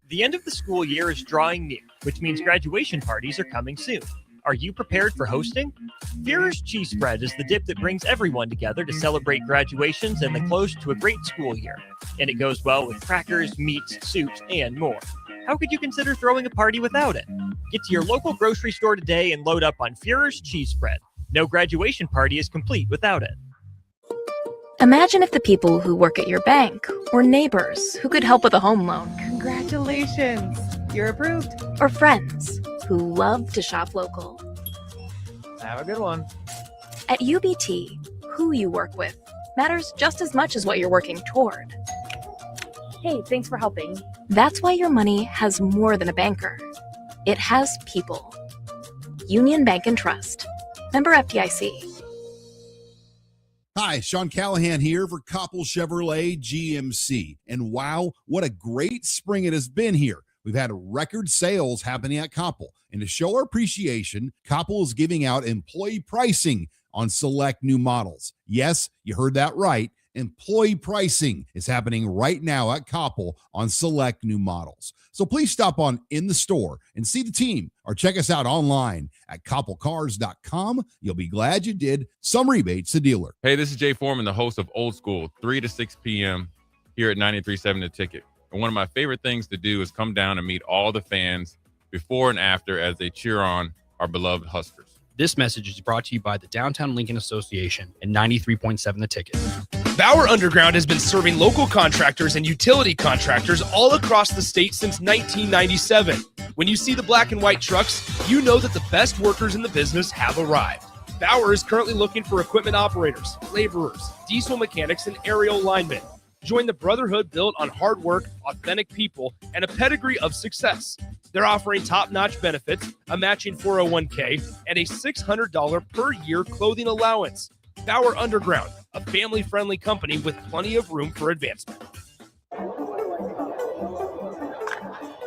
The end of the school year is drawing near, which means graduation parties are coming soon. Are you prepared for hosting? Führer's Cheese Spread is the dip that brings everyone together to celebrate graduations and the close to a great school year. And it goes well with crackers, meats, soups, and more. How could you consider throwing a party without it? Get to your local grocery store today and load up on Führer's Cheese Spread. No graduation party is complete without it. Imagine if the people who work at your bank were neighbors who could help with a home loan. Congratulations, you're approved. Or friends who love to shop local. Have a good one. At UBT, who you work with matters just as much as what you're working toward. Hey, thanks for helping. That's why your money has more than a banker. It has people. Union Bank and Trust. Member FDIC. Hi, Sean Callahan here for Koppel Chevrolet GMC. And wow, what a great spring it has been here. We've had record sales happening at Koppel. And to show our appreciation, Koppel is giving out employee pricing on select new models. Yes, you heard that right. Employee pricing is happening right now at Koppel on select new models. So please stop on in the store and see the team or check us out online at koppelcars.com. You'll be glad you did. Some rebates to dealer. Hey, this is Jay Foreman, the host of Old School, 3 to 6 p.m. here at 93.7 The Ticket. And one of my favorite things to do is come down and meet all the fans before and after as they cheer on our beloved Huskers. This message is brought to you by the Downtown Lincoln Association and 93.7 The Ticket. Bauer Underground has been serving local contractors and utility contractors all across the state since 1997. When you see the black and white trucks, you know that the best workers in the business have arrived. Bauer is currently looking for equipment operators, laborers, diesel mechanics, and aerial linemen. Join the brotherhood built on hard work, authentic people, and a pedigree of success. They're offering top-notch benefits, a matching 401k, and a $600 per year clothing allowance. Bauer Underground, a family-friendly company with plenty of room for advancement.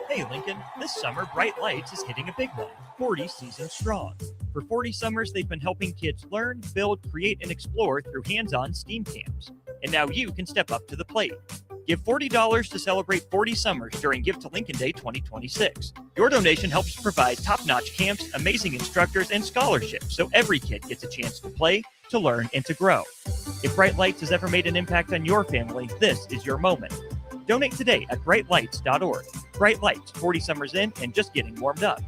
Hey Lincoln, this summer Bright Lights is hitting a big one, 40 seasons strong. For 40 summers, they've been helping kids learn, build, create, and explore through hands-on STEAM camps. And now you can step up to the plate. Give $40 to celebrate 40 summers during Give to Lincoln Day 2026. Your donation helps provide top-notch camps, amazing instructors, and scholarships so every kid gets a chance to play, to learn, and to grow. If Bright Lights has ever made an impact on your family, this is your moment. Donate today at brightlights.org. Bright Lights, 40 summers in and just getting warmed up.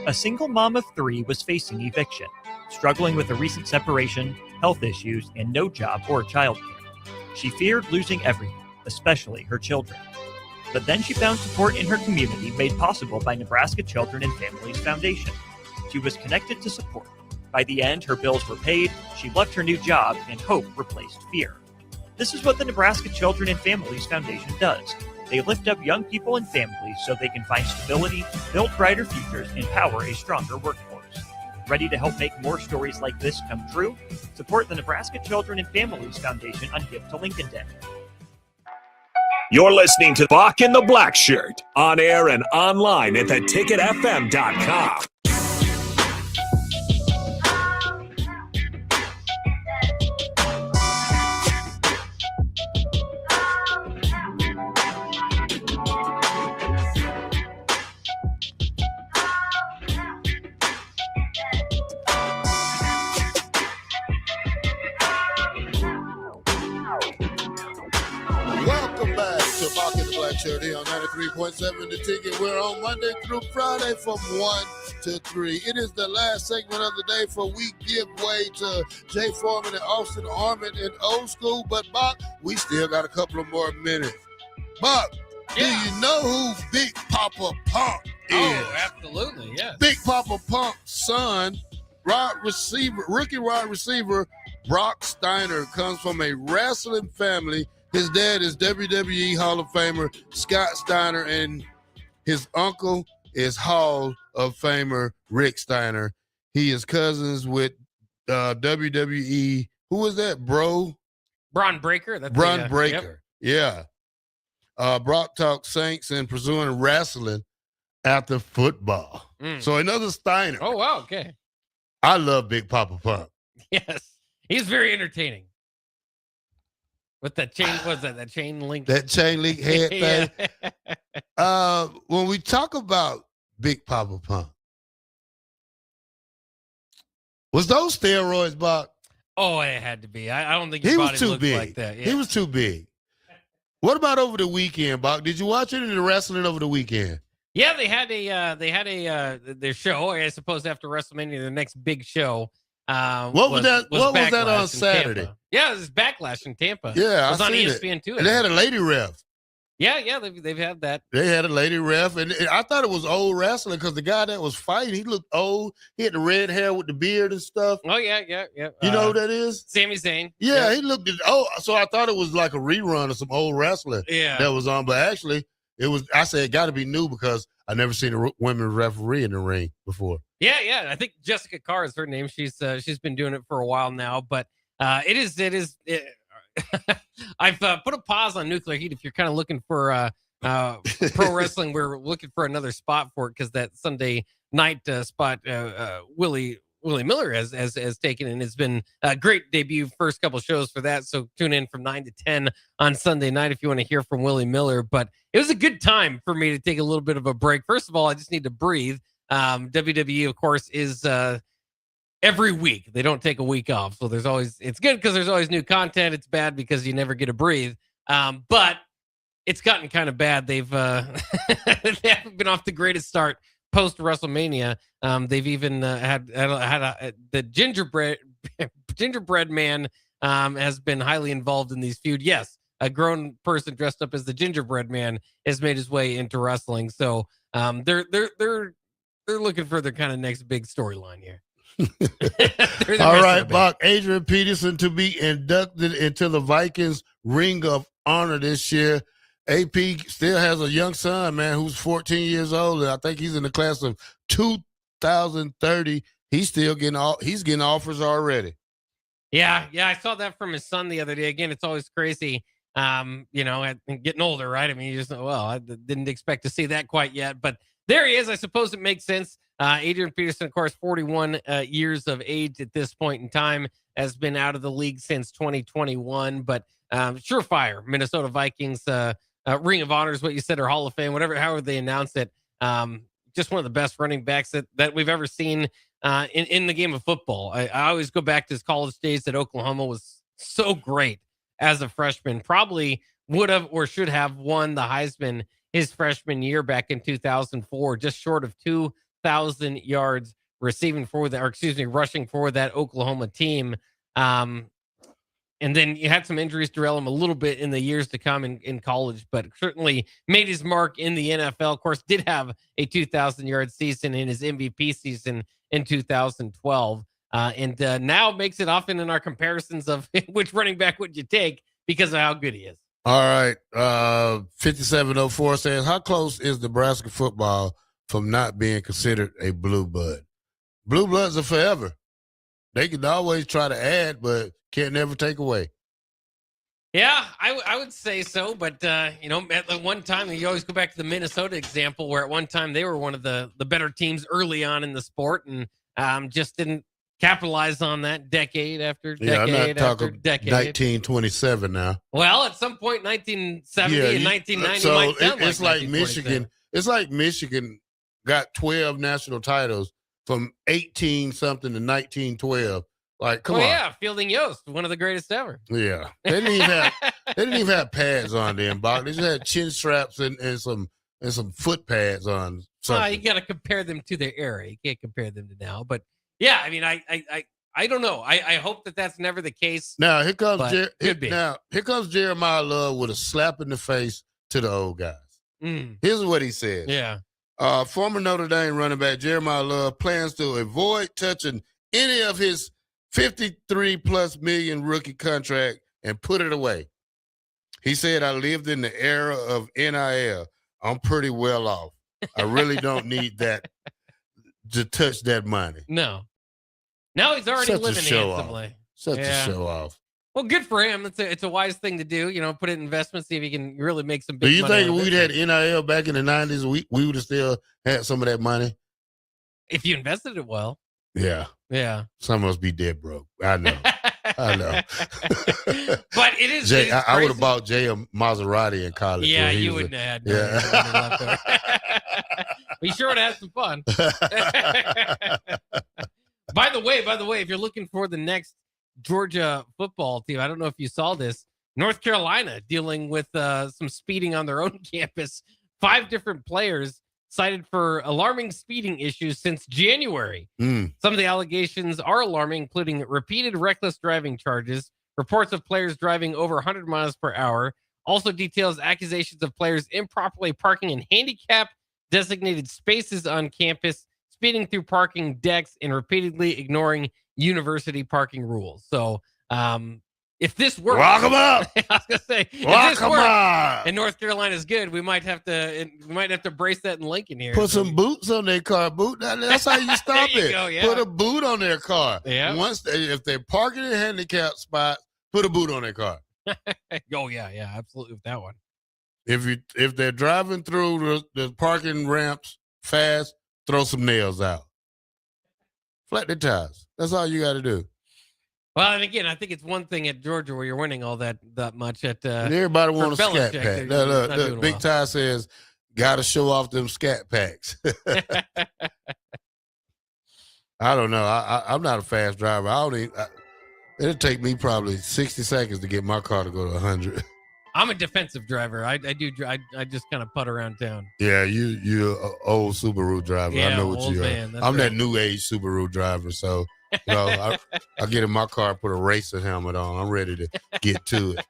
A single mom of 3 was facing eviction, struggling with a recent separation, health issues, and no job or childcare. She feared losing everything, especially her children. But then she found support in her community made possible by Nebraska Children and Families Foundation. She was connected to support. By the end, her bills were paid, she loved her new job, and hope replaced fear. This is what the Nebraska Children and Families Foundation does. They lift up young people and families so they can find stability, build brighter futures, and power a stronger workforce. Ready to help make more stories like this come true? Support the Nebraska Children and Families Foundation on Give to Lincoln Day. You're listening to Bock and the Blackshirt, on air and online at theticketfm.com. Welcome back to Bock The Blackshirt here on 93.7 The Ticket. We're on Monday through Friday from 1 to 3. It is the last segment of the day, for we give way to Jay Foreman and Austin Armand in Old School. But Bock, we still got a couple of more minutes. Bock, do you know who Big Papa Pump is? Oh, absolutely, yes. Big Papa Pump's son, rookie wide receiver Brock Steiner, comes from a wrestling family. His dad is WWE Hall of Famer Scott Steiner, and his uncle is Hall of Famer Rick Steiner. He is cousins with WWE. Who was that, bro? Braun Breaker. That's Braun Breaker. Yep. Yeah. Brock talks Saints and pursuing wrestling after football. So another Steiner. Oh, wow. Okay. I love Big Papa Pump. Yes. He's very entertaining. With that chain, that chain link? That chain link head thing. When we talk about Big Papa Pump, was those steroids, Bob? Oh, it had to be. I don't think his he body was too looked big. like that. Yeah. He was too big. What about over the weekend, Bob? Did you watch any of the wrestling over the weekend? Yeah, they had their show. I suppose after WrestleMania, their next big show. What was that on Saturday? Yeah, it was Backlash in Tampa. Yeah, it was I on seen ESPN too. And they had a lady ref. Yeah, they've had that. They had a lady ref, and I thought it was old wrestling because the guy that was fighting, he looked old. He had the red hair with the beard and stuff. Oh yeah. You know who that is? Sami Zayn. Yeah, he looked. So I thought it was like a rerun of some old wrestling. Yeah, that was on, but actually, it was. I said it got to be new because I never seen a women referee in the ring before. Yeah. I think Jessica Carr is her name. She's been doing it for a while now, but it is. I've put a pause on Nuclear Heat. If you're kind of looking for pro wrestling, we're looking for another spot for it because that Sunday night spot Willie Miller has taken, and it's been a great debut. First couple shows for that, so tune in from 9 to 10 on Sunday night if you want to hear from Willie Miller. But it was a good time for me to take a little bit of a break. First of all, I just need to breathe. WWE, of course, is every week. They don't take a week off. So it's good because there's always new content. It's bad because you never get to breathe. But it's gotten kind of bad. They haven't been off the greatest start post WrestleMania. They've even had the gingerbread man has been highly involved in these feuds. Yes, a grown person dressed up as the gingerbread man has made his way into wrestling. So they're looking for their kind of next big storyline here. All right, Bach. Adrian Peterson to be inducted into the Vikings Ring of Honor this year. AP still has a young son, man, who's 14 years old, and I think he's in the class of 2030. He's getting offers already. Yeah, I saw that from his son the other day. Again, it's always crazy, getting older, right? I mean, I didn't expect to see that quite yet, but there he is. I suppose it makes sense. Adrian Peterson, of course, 41 years of age at this point in time, has been out of the league since 2021, but surefire Minnesota Vikings Ring of Honor is what you said, or Hall of Fame, however they announce it. Just one of the best running backs that we've ever seen in the game of football. I always go back to his college days at Oklahoma. Was so great as a freshman. Probably would have or should have won the Heisman his freshman year back in 2004, just short of 2,000 yards rushing for that Oklahoma team. And then you had some injuries derail him a little bit in the years to come in college, but certainly made his mark in the NFL. Of course, did have a 2,000-yard season in his MVP season in 2012. And now makes it often in our comparisons of which running back would you take because of how good he is. All right. 5704 says, how close is Nebraska football from not being considered a blue blood? Blue bloods are forever. They can always try to add, but can't never take away. Yeah, I would say so. But, at the one time, you always go back to the Minnesota example where at one time they were one of the better teams early on in the sport and just didn't capitalize on that decade after decade after decade. 1927 now. Well, at some point, 1970 and 1990 so might sound it's like Michigan. It's like Michigan got 12 national titles from 18-something to 1912. Like, come on. Yeah, Fielding Yost, one of the greatest ever. Yeah. They didn't even have pads on them, Bach. They just had chin straps and some foot pads on. You got to compare them to their era. You can't compare them to now. But yeah, I mean, I don't know. I hope that's never the case. Now here comes here comes Jeremiah Love with a slap in the face to the old guys. Here's what he said. Yeah. Former Notre Dame running back Jeremiah Love plans to avoid touching any of his 53+ million rookie contract and put it away. He said, I lived in the era of NIL. I'm pretty well off. I really don't need that to touch that money. No. Now he's already living handsomely. Such a show off. Well, good for him. It's a wise thing to do. Put it in investment, see if he can really make some big money. Do you think if we'd had NIL back in the 90s, we would have still had some of that money? If you invested it well. Yeah. Yeah. Some of us be dead broke. I know. But it is. I would have bought Jay a Maserati in college. Yeah, you wouldn't have had money left over. We sure would have had some fun. By the way, if you're looking for the next Georgia football team, I don't know if you saw this, North Carolina dealing with some speeding on their own campus. 5 different players cited for alarming speeding issues since January. Some of the allegations are alarming, including repeated reckless driving charges, reports of players driving over 100 miles per hour, also details accusations of players improperly parking in handicap designated spaces on campus, speeding through parking decks, and repeatedly ignoring university parking rules. So, if this works, lock them up. I was gonna say, lock them up. And North Carolina's good, we might have to brace that in Lincoln here. Put some boots on their car. That's how you stop it. Go, yeah. Put a boot on their car. Yeah. If they're parking in a handicap spot, put a boot on their car. Oh yeah, absolutely with that one. If they're driving through the parking ramps fast, throw some nails out. Flat the tires. That's all you got to do. Well, and again, I think it's one thing at Georgia where you're winning all that much. Everybody wants a scat pack. Look, Big Ty says, got to show off them scat packs. I don't know. I'm not a fast driver. It'll take me probably 60 seconds to get my car to go to 100. I'm a defensive driver. I just kind of putt around town. Yeah, you're an old Subaru driver. Yeah, I know what you are. I'm that new age Subaru driver. So, I get in my car, put a racer helmet on. I'm ready to get to it.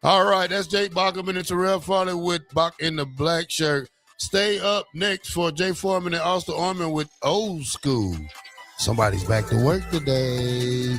All right, that's Jake Bachman and Terrell Farley with Bock in the Black Shirt. Stay up next for Jay Foreman and Austin Orman with Old School. Somebody's back to work today.